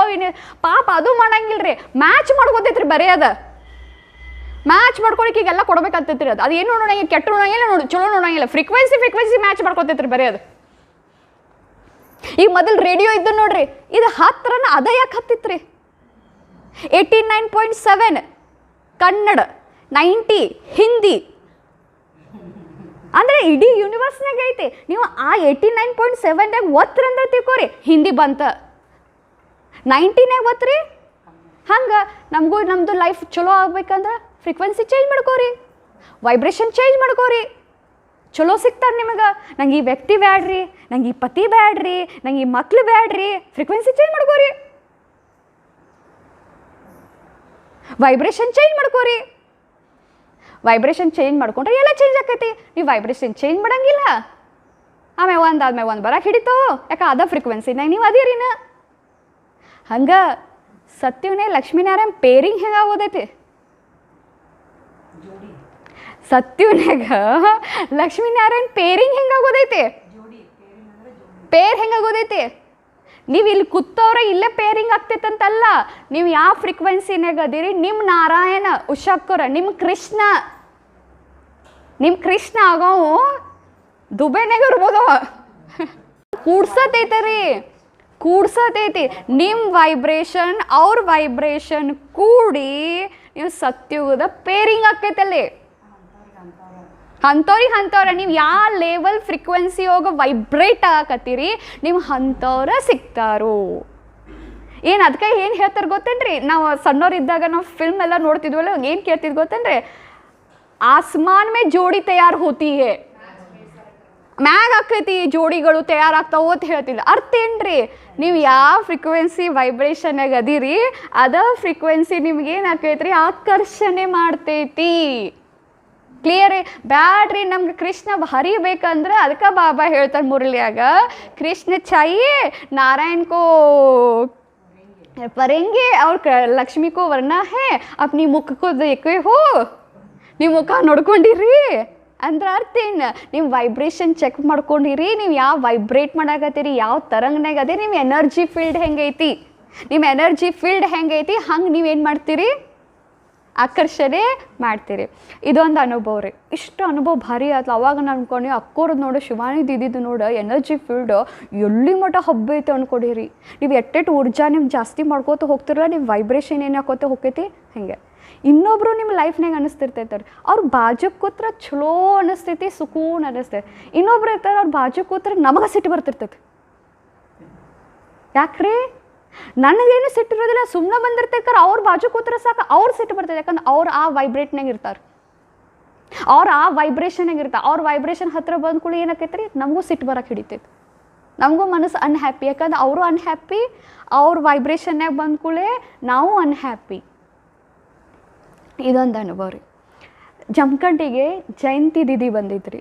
ಪಾಪ ಅದು ಮಾಡಂಗಿಲ್ಲ ರೀ, ಮ್ಯಾಚ್ ಮಾಡ್ಕೋತೈತ್ರಿ. ಬರೀ ಅದು ಮ್ಯಾಚ್ ಮಾಡ್ಕೊಳಕ್ಕೆ ಈಗೆಲ್ಲ ಕೊಡ್ಬೇಕಂತೈತ್ರಿ. ಅದು ಏನು ನೋಡಂಗಿಲ್ಲ, ಕೆಟ್ಟ ನೋಡಂಗಿಲ್ಲ, ಚಲೋ ನೋಡಂಗಿಲ್ಲ. ಫ್ರೀಕ್ವೆನ್ಸಿ ಮ್ಯಾಚ್ ಮಾಡ್ಕೋತೈತ್ರಿ ಬರೀ ಅದು. ಈಗ ಮೊದಲು ರೇಡಿಯೋ ಇದ್ದು ನೋಡ್ರಿ, ಇದು ಹತ್ರನ ಅದ ಯಾಕೆ ಹತ್ತಿತ್ರಿ. 89.7 ಕನ್ನಡ, 90 ಹಿಂದಿ. ಅಂದರೆ ಇಡೀ ಯೂನಿವರ್ಸ್ನಾಗ ಐತಿ. ನೀವು ಆ 89.7ದಾಗ ಒತ್ತರಂದ್ರೆ ತಿಳ್ಕೊರಿ, ಹಿಂದಿ ಬಂತ. 90ನ್ಯಾಗ ಒತ್ತ್ರಿ. ಹಂಗೆ ನಮ್ಮದು ಲೈಫ್ ಚಲೋ ಆಗ್ಬೇಕಂದ್ರೆ ಫ್ರೀಕ್ವೆನ್ಸಿ ಚೇಂಜ್ ಮಾಡ್ಕೋರಿ, ವೈಬ್ರೇಷನ್ ಚೇಂಜ್ ಮಾಡ್ಕೋರಿ. ಚಲೋ ಸಿಗ್ತಾರೆ ನಿಮಗೆ. ನಂಗೆ ಈ ವ್ಯಕ್ತಿ ಬ್ಯಾಡ್ರಿ, ನಂಗೆ ಈ ಪತಿ ಬ್ಯಾಡ್ರಿ, ನಂಗೆ ಈ ಮಕ್ಳು ಬ್ಯಾಡ್ರಿ. ಫ್ರೀಕ್ವೆನ್ಸಿ ಚೇಂಜ್ ಮಾಡ್ಕೋರಿ, ವೈಬ್ರೇಷನ್ ಚೇಂಜ್ ಮಾಡ್ಕೋರಿ. ವೈಬ್ರೇಷನ್ ಚೇಂಜ್ ಮಾಡ್ಕೊಂಡ್ರೆ ಎಲ್ಲ ಚೇಂಜ್ ಆಕೈತಿ. ನೀವು ವೈಬ್ರೇಷನ್ ಚೇಂಜ್ ಮಾಡಂಗಿಲ್ಲ, ಆಮೇಲೆ ಒಂದು ಬರಕ್ಕೆ ಹಿಡಿತು. ಯಾಕೆ ಅದ ಫ್ರೀಕ್ವೆನ್ಸಿನಾಗ ನೀವು ಅದೀರಿನ. ಹಂಗೆ ಸತ್ಯವನೇ ಲಕ್ಷ್ಮೀನಾರಾಯಣ ಪೇರಿಂಗ್ ಹೆಂಗೆ ಆಗೋದೈತಿ. ಸತ್ಯವನಾಗ ಲಕ್ಷ್ಮೀನಾರಾಯಣ ಪೇರಿಂಗ್ ಹೆಂಗೆ ಆಗೋದೈತಿ, ಪೇರ್ ಹೆಂಗೆ ಆಗೋದೈತಿ. ನೀವು ಇಲ್ಲಿ ಕೂತವ್ರೆ ಇಲ್ಲೇ ಪೇರಿಂಗ್ ಆಗ್ತೈತಂತಲ್ಲ, ನೀವು ಯಾವ ಫ್ರೀಕ್ವೆನ್ಸಿನಾಗ ಅದೀರಿ. ನಿಮ್ಮ ನಾರಾಯಣ ಉಷಾಕ್ಕರ, ನಿಮ್ಮ ಕೃಷ್ಣ ಆಗವು ದುಬೈನಾಗ ಇರ್ಬೋದವ. ಕೂಡ್ಸತೈತಿ ನಿಮ್ಮ ವೈಬ್ರೇಷನ್ ಅವ್ರ ವೈಬ್ರೇಷನ್ ಕೂಡಿ ನೀವು ಸತ್ಯುಗದ ಪೇರಿಂಗ್ ಆಕೈತಲ್ಲಿ. ಅಂಥವ್ರೆ ನೀವು ಯಾವ ಲೆವೆಲ್ ಫ್ರೀಕ್ವೆನ್ಸಿ ಹೋಗಿ ವೈಬ್ರೇಟ್ ಆಗಕತ್ತೀರಿ, ನೀವು ಅಂಥವ್ರ ಸಿಗ್ತಾರೋ. ಏನು ಅದಕ್ಕೆ ಏನು ಹೇಳ್ತಾರೆ ಗೊತ್ತೇನ್ರಿ, ನಾವು ಸಣ್ಣವ್ರಿದ್ದಾಗ ನಾವು ಫಿಲ್ಮ್ ಎಲ್ಲ ನೋಡ್ತಿದ್ವಲ್ಲ, ಏನು ಕೇಳ್ತಿದ್ ಗೊತ್ತೇನ್ರಿ, ಆಸ್ಮಾನ್ ಮೇ ಜೋಡಿ ತಯಾರು ಹೋತಿ ಹೇ, ಮ್ಯಾಗ ಆಕೈತಿ ಜೋಡಿಗಳು ತಯಾರಾಗ್ತಾವೋ ಅಂತ ಹೇಳ್ತಿಲ್ಲ. ಅರ್ಥ ಏನ್ರಿ, ನೀವು ಯಾವ ಫ್ರೀಕ್ವೆನ್ಸಿ ವೈಬ್ರೇಷನ್ನಾಗ ಅದೀರಿ ಅದ ಫ್ರೀಕ್ವೆನ್ಸಿ ನಿಮ್ಗೇನು ಆಕೈತ್ರಿ, ಆಕರ್ಷಣೆ ಮಾಡ್ತೈತಿ. ಕ್ಲಿಯರ್ ಬ್ಯಾಡ್ರಿ. ನಮ್ಗೆ ಕೃಷ್ಣ ಹರಿಬೇಕಂದ್ರೆ ಅದಕ್ಕೆ ಬಾಬಾ ಹೇಳ್ತಾರೆ ಮುರಳಿಯಾಗ, ಕೃಷ್ಣ ಚಾಯೇ ನಾರಾಯಣ ಕೋ ಪರೆಂಗೆ ಅವ್ರ ಲಕ್ಷ್ಮಿ ಕೋ ವರ್ಣ ಹೇ ಅಪ್ನಿ ಮುಖಕ್ಕೂ ದೇಖೇ ಹೋ. ನೀವು ಮುಖ ನೋಡ್ಕೊಂಡಿರಿ ಅಂದ್ರೆ ಅರ್ಥ ಏನು, ನೀವು ವೈಬ್ರೇಷನ್ ಚೆಕ್ ಮಾಡ್ಕೊಂಡಿರಿ. ನೀವು ಯಾವ ವೈಬ್ರೇಟ್ ಮಾಡಾಕತ್ತೀರಿ, ಯಾವ ತರಂಗನಾಗ ಅದೇ ನಿಮ್ಮ ಎನರ್ಜಿ ಫೀಲ್ಡ್ ಹೆಂಗೈತಿ. ನಿಮ್ಮ ಎನರ್ಜಿ ಫೀಲ್ಡ್ ಹೆಂಗೈತಿ ಹಂಗೆ ನೀವೇನು ಮಾಡ್ತೀರಿ, ಆಕರ್ಷಣೆ ಮಾಡ್ತೀರಿ. ಇದೊಂದು ಅನುಭವ ರೀ. ಇಷ್ಟು ಅನುಭವ ಭಾರಿ ಆಯ್ತು. ಅವಾಗ ನಾನು ಅನ್ಕೊಂಡು ಅಕ್ಕೋರದ್ದು ನೋಡು, ಶಿವಾನಿ ದೀದಿದ್ದು ನೋಡು, ಎನರ್ಜಿ ಫೀಲ್ಡ್ ಎಲ್ಲಿ ಮಟ್ಟ ಹಬ್ಬ ಐತೆ ಅನ್ಕೊಡಿರಿ. ನೀವು ಎಟ್ಟೆಟ್ಟು ಊರ್ಜಾ ನಿಮ್ಗೆ ಜಾಸ್ತಿ ಮಾಡ್ಕೋತ ಹೋಗ್ತಿರಲ್ಲ, ನಿಮ್ಮ ವೈಬ್ರೇಷನ್ ಏನು ಹಾಕೋತ ಹೋಗ್ತೈತಿ. ಹಾಗೆ ಇನ್ನೊಬ್ರು ನಿಮ್ಮ ಲೈಫ್ನಾಗ ಅನ್ನಿಸ್ತಿರ್ತೈತಾರೆ, ಅವ್ರ ಬಾಜು ಕೂತ್ರ ಚಲೋ ಅನ್ನಿಸ್ತೈತಿ, ಸುಕೂನ್ ಅನ್ನಿಸ್ತೈತಿ. ಇನ್ನೊಬ್ರು ಇರ್ತಾರೆ, ಅವ್ರ ಬಾಜು ಕೂತ್ರ ನಮಗೆ ಸಿಟ್ಟು ಬರ್ತಿರ್ತೈತಿ. ಯಾಕ್ರಿ, ನನಗೇನು ಸಿಟ್ಟಿರೋದಿಲ್ಲ, ಸುಮ್ಮನೆ ಬಂದಿರ್ತೈಕಾರ. ಅವ್ರ ಬಾಜು ಕೂತ್ರೆ ಸಾಕು ಅವ್ರು ಸಿಟ್ಟು ಬರ್ತೈತೆ. ಯಾಕಂದ್ರೆ ಅವ್ರು ಆ ವೈಬ್ರೇಟ್ನಾಗ ಇರ್ತಾರೆ, ಅವ್ರು ಆ ವೈಬ್ರೇಷನ್ನಾಗ ಇರ್ತಾರೆ. ಅವ್ರ ವೈಬ್ರೇಷನ್ ಹತ್ರ ಬಂದ ಕೂಡ ಏನಾಕೈತ್ರಿ, ನಮಗೂ ಸಿಟ್ಟು ಬರೋಕೆ ಹಿಡಿತೈತಿ, ನಮಗೂ ಮನಸ್ಸು ಅನ್ಹ್ಯಾಪಿ. ಯಾಕಂದ್ರೆ ಅವರು ಅನ್ಹ್ಯಾಪಿ, ಅವ್ರ ವೈಬ್ರೇಷನ್ನಾಗ ಬಂದ ಕೂಡಲೇ ನಾವು ಅನ್ಹ್ಯಾಪಿ. ಇದೊಂದು ಅನುಭವ ರೀ. ಜಮಖಂಡಿಗೆ ಜಯಂತಿ ದೀದಿ ಬಂದಿದ್ರಿ.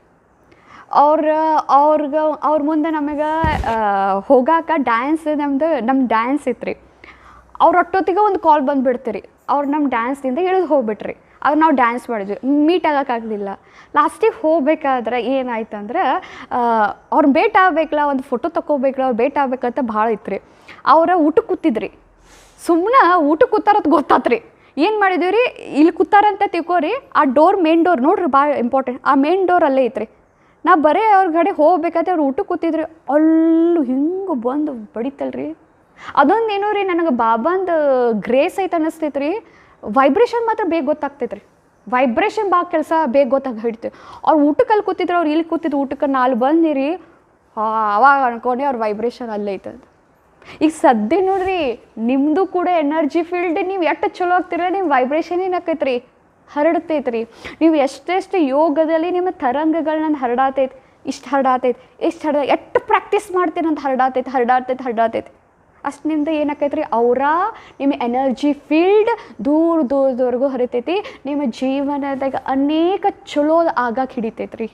ಅವ್ರ ಮುಂದೆ ನಮಗೆ ಹೋಗಾಕ ನಮ್ಮ ಡ್ಯಾನ್ಸ್ ಇತ್ತು ರೀ. ಅವ್ರ ಒಟ್ಟೊತ್ತಿಗೆ ಒಂದು ಕಾಲ್ ಬಂದುಬಿಡ್ತೀರಿ, ಅವ್ರು ನಮ್ಮ ಡ್ಯಾನ್ಸ್ದಿಂದ ಇಳಿದು ಹೋಗ್ಬಿಟ್ರಿ. ಅದು ನಾವು ಡ್ಯಾನ್ಸ್ ಮಾಡಿದ್ವಿ, ಮೀಟ್ ಆಗೋಕ್ಕಾಗಲಿಲ್ಲ. ಲಾಸ್ಟಿಗೆ ಹೋಗ್ಬೇಕಾದ್ರೆ ಏನಾಯ್ತಂದ್ರೆ ಅವ್ರು ಭೇಟಿ ಆಗ್ಬೇಕಲ್ಲ, ಒಂದು ಫೋಟೋ ತೊಗೋಬೇಕಲ್ಲ, ಅವ್ರು ಭೇಟಿ ಆಗ್ಬೇಕಂತ ಭಾಳ ಇತ್ತು ರೀ. ಅವ್ರ ಊಟಕ್ಕೆ ಕೂತಿದ್ರಿ, ಸುಮ್ಮನೆ ಊಟಕ್ಕೆ ಕೂತಾರದು ಗೊತ್ತಾತ್ರಿ. ಏನು ಮಾಡಿದ್ವಿ ರೀ, ಇಲ್ಲಿ ಕೂತಾರಂತ ತಿಳ್ಕೊರಿ, ಆ ಮೇನ್ ಡೋರ್ ನೋಡ್ರಿ, ಭಾಳ ಇಂಪಾರ್ಟೆಂಟ್, ಆ ಮೇನ್ ಡೋರ್ ಅಲ್ಲೇ ಐತ್ರಿ. ನಾ ಬರೀ ಅವ್ರ ಕಡೆ ಹೋಗ್ಬೇಕಾದ್ರೆ ಅವ್ರು ಊಟಕ್ಕೆ ಕೂತಿದ್ರಿ, ಅಲ್ಲೂ ಹಿಂಗೆ ಬಂದು ಬಡಿತಲ್ರಿ. ಅದೊಂದು ಏನೋ ರೀ, ನನಗೆ ಬಾಬಾಂದು ಗ್ರೇಸ್ ಐತೆ ಅನ್ನಿಸ್ತೈತೆ ರೀ. ವೈಬ್ರೇಷನ್ ಮಾತ್ರ ಬೇಗ ಗೊತ್ತಾಗ್ತೈತೆ ರೀ, ವೈಬ್ರೇಷನ್ ಕೆಲಸ ಬೇಗ ಹಿಡಿತೀವಿ. ಅವ್ರು ಊಟಕ್ಕೆ ಅಲ್ಲಿ ಕೂತಿದ್ರು, ಅವ್ರು ಇಲ್ಲಿ ಕೂತಿದ್ದು ಊಟಕ್ಕೆ ನಾಲ್ ಬಂದಿರಿ, ಅವಾಗ ಅನ್ಕೊಂಡೆ ಅವ್ರ ವೈಬ್ರೇಷನ್ ಅಲ್ಲೇ ಐತದ. ಈಗ ಸದ್ಯ ನೋಡ್ರಿ, ನಿಮ್ಮದು ಕೂಡ ಎನರ್ಜಿ ಫೀಲ್ಡ್ ನೀವು ಎಷ್ಟು ಚಲೋ ಆಗ್ತಿರ, ನಿಮ್ಮ ವೈಬ್ರೇಷನ್ ಏನಾಕೈತೆ ರೀ, ಹರಡ್ತೈತೆ. ನೀವು ಎಷ್ಟೆಷ್ಟು ಯೋಗದಲ್ಲಿ ನಿಮ್ಮ ತರಂಗಗಳನ್ನ ಹರಡಾತೈತೆ, ಇಷ್ಟು ಹರಡಾತೈತೆ, ಎಷ್ಟು ಪ್ರಾಕ್ಟೀಸ್ ಮಾಡ್ತೀನಂತ ಹರಡಾತೈತೆ ಅಷ್ಟು ನಿಮ್ದು ಏನಾಕೈತೆ ರೀ, ನಿಮ್ಮ ಎನರ್ಜಿ ಫೀಲ್ಡ್ ದೂರದವರೆಗೂ ಹರಿತೈತಿ. ನಿಮ್ಮ ಜೀವನದಾಗ ಅನೇಕ ಚಲೋ ಆಗಕ್ಕೆ ಹಿಡಿತೈತೆ ರೀ.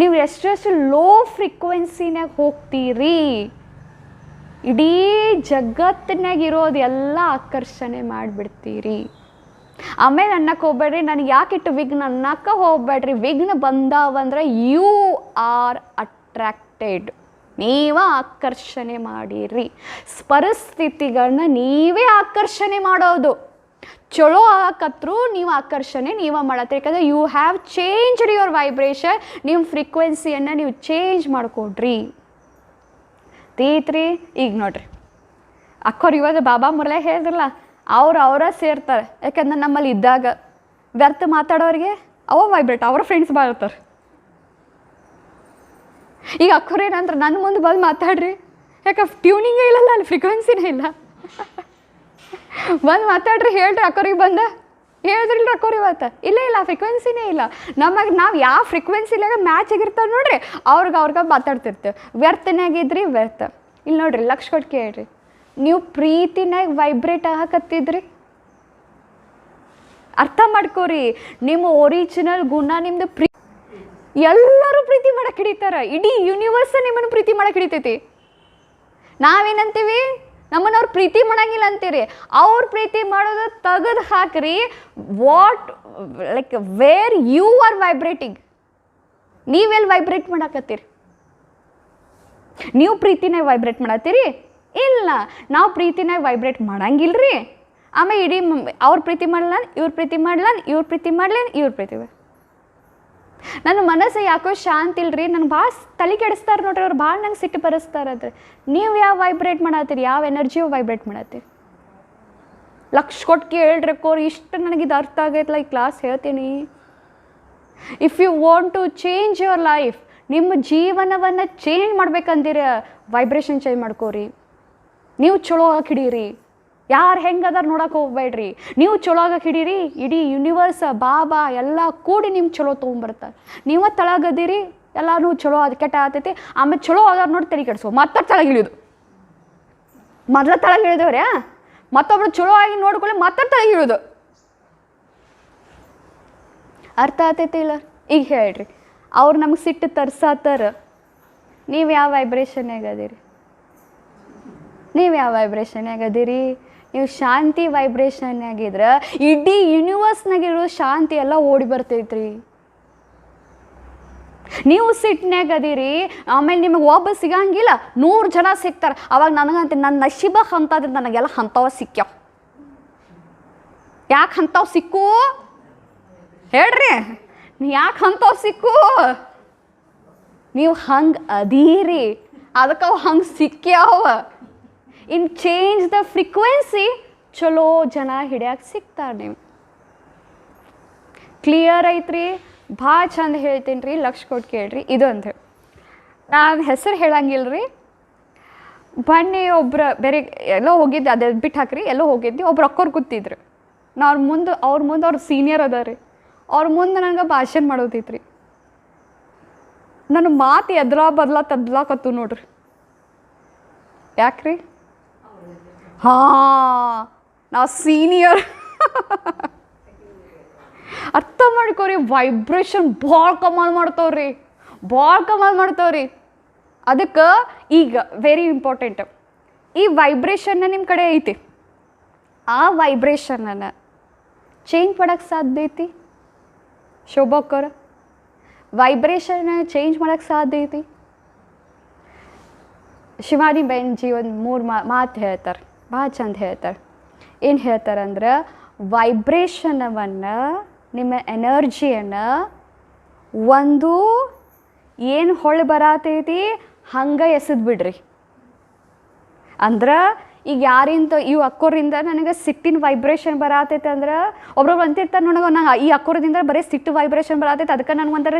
ನೀವು ಎಷ್ಟೆಷ್ಟು ಲೋ ಫ್ರೀಕ್ವೆನ್ಸಿನಾಗ ಹೋಗ್ತೀರಿ, ಇಡೀ ಜಗತ್ತಿನಾಗ ಇರೋದು ಎಲ್ಲ ಆಕರ್ಷಣೆ ಮಾಡಿಬಿಡ್ತೀರಿ. ಆಮೇಲೆ ಅನ್ನಕ್ಕೆ ಹೋಗ್ಬೇಡ್ರಿ, ನನಗೆ ಯಾಕಿಟ್ಟು ವಿಘ್ನ ಅನ್ನಕ್ಕೆ ಹೋಗ್ಬೇಡ್ರಿ. ವಿಘ್ನ ಬಂದಾವಂದ್ರೆ ಯು ಆರ್ ಅಟ್ರಾಕ್ಟೆಡ್, ನೀವೇ ಆಕರ್ಷಣೆ ಮಾಡಿರಿ. ಪರಿಸ್ಥಿತಿಗಳನ್ನ ನೀವೇ ಆಕರ್ಷಣೆ ಮಾಡೋದು. ಚಲೋ ಆಗಕತ್ರು ನೀವು ಆಕರ್ಷಣೆ ನೀವೇ ಮಾಡತ್ತೀರಿ, ಯಾಕಂದರೆ you have changed your vibration. ನಿಮ್ಮ ಫ್ರೀಕ್ವೆನ್ಸಿಯನ್ನು ನೀವು ಚೇಂಜ್ ಮಾಡ್ಕೊಡ್ರಿ. ತೀತ್ರಿ ಈಗ ನೋಡ್ರಿ, ಅಕ್ಕೋರು ಇವಾಗ ಬಾಬಾ ಮುರಳೆ ಹೇಳಿದ್ರಲ್ಲ, ಅವರ ಸೇರ್ತಾರೆ. ಯಾಕಂದ್ರೆ ನಮ್ಮಲ್ಲಿ ಇದ್ದಾಗ ವ್ಯರ್ಥ ಮಾತಾಡೋರಿಗೆ ವೈಬ್ರೇಟ್, ಅವರ ಫ್ರೆಂಡ್ಸ್ ಭಾಳ ಇರ್ತಾರೆ. ಈಗ ಅಕ್ಕೋರೇನಂದ್ರೆ ನನ್ನ ಮುಂದೆ ಬಂದು ಮಾತಾಡ್ರಿ, ಯಾಕೆ ಟ್ಯೂನಿಂಗೇ ಇಲ್ಲಲ್ಲ, ಅಲ್ಲಿ ಫ್ರೀಕ್ವೆನ್ಸಿನೇ ಇಲ್ಲ. ಬಂದು ಮಾತಾಡ್ರಿ, ಹೇಳ್ರಿ ಅಕ್ಕೋರಿಗೆ ಬಂದ ಹೇಳಿದ್ರಿಲ್ಲ ಅಕ್ಕೋರಿ ಇವತ್ತು, ಇಲ್ಲ ಫ್ರೀಕ್ವೆನ್ಸಿನೇ ಇಲ್ಲ. ನಾವು ಯಾವ ಫ್ರೀಕ್ವೆನ್ಸಿಲಾಗ ಮ್ಯಾಚ್ ಆಗಿರ್ತಾವೆ ನೋಡ್ರಿ, ಅವ್ರಿಗೆ ಮಾತಾಡ್ತಿರ್ತೇವೆ. ವ್ಯರ್ಥನಾಗಿದ್ರಿ ವ್ಯರ್ಥ. ಇಲ್ಲಿ ನೋಡ್ರಿ, ಲಕ್ಷ ಕೊಟ್ಟು ಕೇಳ್ರಿ, ನೀವು ಪ್ರೀತಿನಾಗ ವೈಬ್ರೇಟ್ ಆಗಕತ್ತಿದ್ರಿ, ಅರ್ಥ ಮಾಡ್ಕೋರಿ. ನಿಮ್ಮ ಒರಿಜಿನಲ್ ಗುಣ ನಿಮ್ದು ಎಲ್ಲರೂ ಪ್ರೀತಿ ಮಾಡಕ್ಕೆ ಹಿಡಿತಾರೆ. ಇಡೀ ಯೂನಿವರ್ಸ್ ನಿಮ್ಮನ್ನು ಪ್ರೀತಿ ಮಾಡಕ್ಕೆ ಹಿಡಿತೈತಿ. ನಾವೇನಂತೀವಿ, ನಮ್ಮನ್ನವ್ರು ಪ್ರೀತಿ ಮಾಡಂಗಿಲ್ಲ ಅಂತೀರಿ. ಅವ್ರು ಪ್ರೀತಿ ಮಾಡೋದು ತೆಗೆದು ಹಾಕ್ರಿ. ವೇರ್ ಯು ಆರ್ ವೈಬ್ರೇಟಿಂಗ್, ನೀವೆಲ್ಲಿ ವೈಬ್ರೇಟ್ ಮಾಡಕತ್ತೀರಿ? ನೀವು ಪ್ರೀತಿನಾಗ ವೈಬ್ರೇಟ್ ಮಾಡತ್ತೀರಿ? ಇಲ್ಲ, ನಾವು ಪ್ರೀತಿನಾಗ ವೈಬ್ರೇಟ್ ಮಾಡಂಗಿಲ್ರಿ. ಆಮೇಲೆ ಇಡೀ ಅವ್ರ ಪ್ರೀತಿ ಮಾಡಲ್ಲ, ಇವ್ರ ಪ್ರೀತಿ ಮಾಡ್ಲೇನು. ನನ್ನ ಮನಸ್ಸು ಯಾಕೋ ಶಾಂತಿ ಇಲ್ರಿ, ನನಗೆ ಭಾಳ ತಲೆ ಕೆಡಿಸ್ತಾರೆ ನೋಡ್ರಿ, ಅವ್ರು ಭಾಳ ನಂಗೆ ಸಿಟ್ಟು ಬರೆಸ್ತಾರಂದ್ರೆ. ನೀವು ಯಾವ ವೈಬ್ರೇಟ್ ಮಾಡತ್ತೀರಿ, ಯಾವ ಎನರ್ಜಿಯು ವೈಬ್ರೇಟ್ ಮಾಡತ್ತೀರಿ? ಲಕ್ಷ ಕೊಟ್ಟು ಕೇಳ್ರಿ ಕೋರಿ, ಇಷ್ಟು ನನಗಿದು ಅರ್ಥ ಆಗೈತಲ್ಲ, ಈ ಕ್ಲಾಸ್ ಹೇಳ್ತೀನಿ. If you want to change your life, ನಿಮ್ಮ ಜೀವನವನ್ನು ಚೇಂಜ್ ಮಾಡ್ಬೇಕಂತೀರ, ವೈಬ್ರೇಷನ್ ಚೇಂಜ್ ಮಾಡ್ಕೋರಿ. ನೀವು ಚಲೋ ಆಗಕ್ಕೆ ಹಿಡೀರಿ, ಯಾರು ಹೆಂಗದಾರ ನೋಡಕ್ಕೆ ಹೋಗ್ಬೇಡ್ರಿ. ನೀವು ಚಲೋ ಆಗಕ್ಕೆ ಹಿಡೀರಿ, ಇಡೀ ಯೂನಿವರ್ಸ್ ಬಾಬಾ ಎಲ್ಲ ಕೂಡಿ ನಿಮ್ಗೆ ಚಲೋ ತೊಗೊಂಬರ್ತಾರೆ. ನೀವು ತಳಗದಿರಿ, ಎಲ್ಲರೂ ಚಲೋ ಅದು ಕೆಟ್ಟ ಆಗ್ತೈತಿ. ಆಮೇಲೆ ಚಲೋ ಆದವ್ರು ನೋಡಿ ತಲೆ ಕೆಡಿಸೋ, ಮತ್ತೆ ತಳಗೆ ಇಳಿಯೋದು. ಮೊದಲ ತಳಗೆ ಇಳಿದವ್ರೆ, ಮತ್ತೊಬ್ರು ಚಲೋ ಆಗಿ ನೋಡ್ಕೊಳ್ಳಿ ಮತ್ತೆ ತಳಗೆ ಇಳಿಯೋದು. ಅರ್ಥ ಆಗ್ತೈತಿ ಇಲ್ಲ? ಈಗ ಹೇಳ್ರಿ, ಅವ್ರು ನಮ್ಗೆ ಸಿಟ್ಟು ತರ್ಸಾತಾರ, ನೀವು ಯಾವ ವೈಬ್ರೇಷನ್ಯಾಗದಿರಿ? ನೀವು ಶಾಂತಿ ವೈಬ್ರೇಷನ್ಯಾಗಿದ್ರೆ ಇಡೀ ಯೂನಿವರ್ಸ್ನಾಗಿರೋ ಶಾಂತಿ ಎಲ್ಲ ಓಡಿ ಬರ್ತೈತ್ರಿ. ನೀವು ಸಿಟ್ನ್ಯಾಗ ಅದೀರಿ, ಆಮೇಲೆ ನಿಮಗೆ ಒಬ್ಬ ಸಿಗಂಗಿಲ್ಲ, 100 ಜನ ಸಿಗ್ತಾರೆ. ಅವಾಗ ನನಗಂತ ನನ್ನ ನಶೀಬ ಅಂತಂದ್ರೆ ನನಗೆಲ್ಲ ಅಂಥವ ಸಿಕ್ಕ್ಯಾವ. ಯಾಕೆ ಅಂಥವು ಸಿಕ್ಕು ಹೇಳ್ರಿ? ಯಾಕೆ ಅಂಥವು ಸಿಕ್ಕು? ನೀವು ಹಂಗೆ ಅದೀರಿ, ಅದಕ್ಕೆ ಅವು ಹಂಗೆ ಸಿಕ್ಕ್ಯಾವ. ಇನ್ ಚೇಂಜ್ ದ ಫ್ರೀಕ್ವೆನ್ಸಿ, ಚಲೋ ಜನ ಹಿಡಿಯಕ್ಕೆ ಸಿಗ್ತಾರೆ. ನೀವು ಕ್ಲಿಯರ್ ಐತ್ರಿ? ಭಾಳ ಚಂದ ಹೇಳ್ತೀನಿ ರೀ, ಲಕ್ಷ ಕೊಟ್ಟು ಕೇಳ್ರಿ. ಇದು ಅಂತ ಹೇಳಿ ನಾನು ಹೆಸರು ಹೇಳಂಗಿಲ್ಲ ರೀ. ಬನ್ನಿ, ಒಬ್ರು ಬೇರೆ ಎಲ್ಲೋ ಹೋಗಿದ್ದೆ, ಅದು ಬಿಟ್ಟು ಹಾಕ್ರಿ, ಎಲ್ಲೋ ಹೋಗಿದ್ದೆ, ಒಬ್ರು ಅಕ್ಕೋರು ಕೂತಿದ್ರು. ನಾ ಅವ್ರ ಮುಂದೆ ಅವ್ರು ಸೀನಿಯರ್ ಅದ ರೀ, ಅವ್ರ ಮುಂದೆ ನನಗೆ ಭಾಷಣ ಮಾಡೋದೈತ್ರಿ. ನನ್ನ ಮಾತು ತದ್ಲಾಕತ್ತು ನೋಡ್ರಿ. ಯಾಕ್ರಿ? ನಾವು ಸೀನಿಯರ್. ಅರ್ಥ ಮಾಡ್ಕೋರಿ, ವೈಬ್ರೇಷನ್ ಭಾಳ ಕಮಾಲ್ ಮಾಡ್ತಾವ್ರಿ. ಭಾಳ ಕಮಾಲ್ ಮಾಡ್ತಾವ್ರಿ. ಅದಕ್ಕೆ ಈಗ ವೆರಿ ಇಂಪಾರ್ಟೆಂಟ್, ಈ ವೈಬ್ರೇಷನ್ನ ನಿಮ್ಮ ಕಡೆ ಐತಿ, ಆ ವೈಬ್ರೇಷನನ್ನು ಚೇಂಜ್ ಮಾಡೋಕ್ಕೆ ಸಾಧ್ಯ ಐತಿ ಶೋಭಾಕ್ಕವ್ರ? ವೈಬ್ರೇಷನ್ ಚೇಂಜ್ ಮಾಡೋಕ್ಕೆ ಸಾಧ್ಯ ಐತಿ? ಶಿವಾನಿ ಬೆನ್ಜಿ ಒಂದು 3 ಮಾತು ಹೇಳ್ತಾರೆ, ಭಾಳ ಚಂದ ಹೇಳ್ತಾರೆ. ಏನು ಹೇಳ್ತಾರಂದ್ರೆ, ವೈಬ್ರೇಷನವನ್ನು, ನಿಮ್ಮ ಎನರ್ಜಿಯನ್ನು ಒಂದು ಏನು ಹೊಳೆ ಬರತೈತಿ ಹಂಗೆ ಎಸೆದು ಬಿಡ್ರಿ. ಅಂದ್ರೆ ಈಗ ಯಾರಿಂದ ಇವು ಅಕ್ಕೋರಿಂದ ನನಗೆ ಸಿಟ್ಟಿನ ವೈಬ್ರೇಷನ್ ಬರತೈತೆ ಅಂದ್ರೆ, ಒಬ್ರೊಬ್ರು ಅಂತಿರ್ತಾರೆ ನನಗೆ, ನಂಗೆ ಈ ಅಕ್ಕೋರದಿಂದ ಬರೀ ಸಿಟ್ಟು ವೈಬ್ರೇಷನ್ ಬರತೈತೆ, ಅದಕ್ಕೆ ನನಗೆ ಒಂಥರ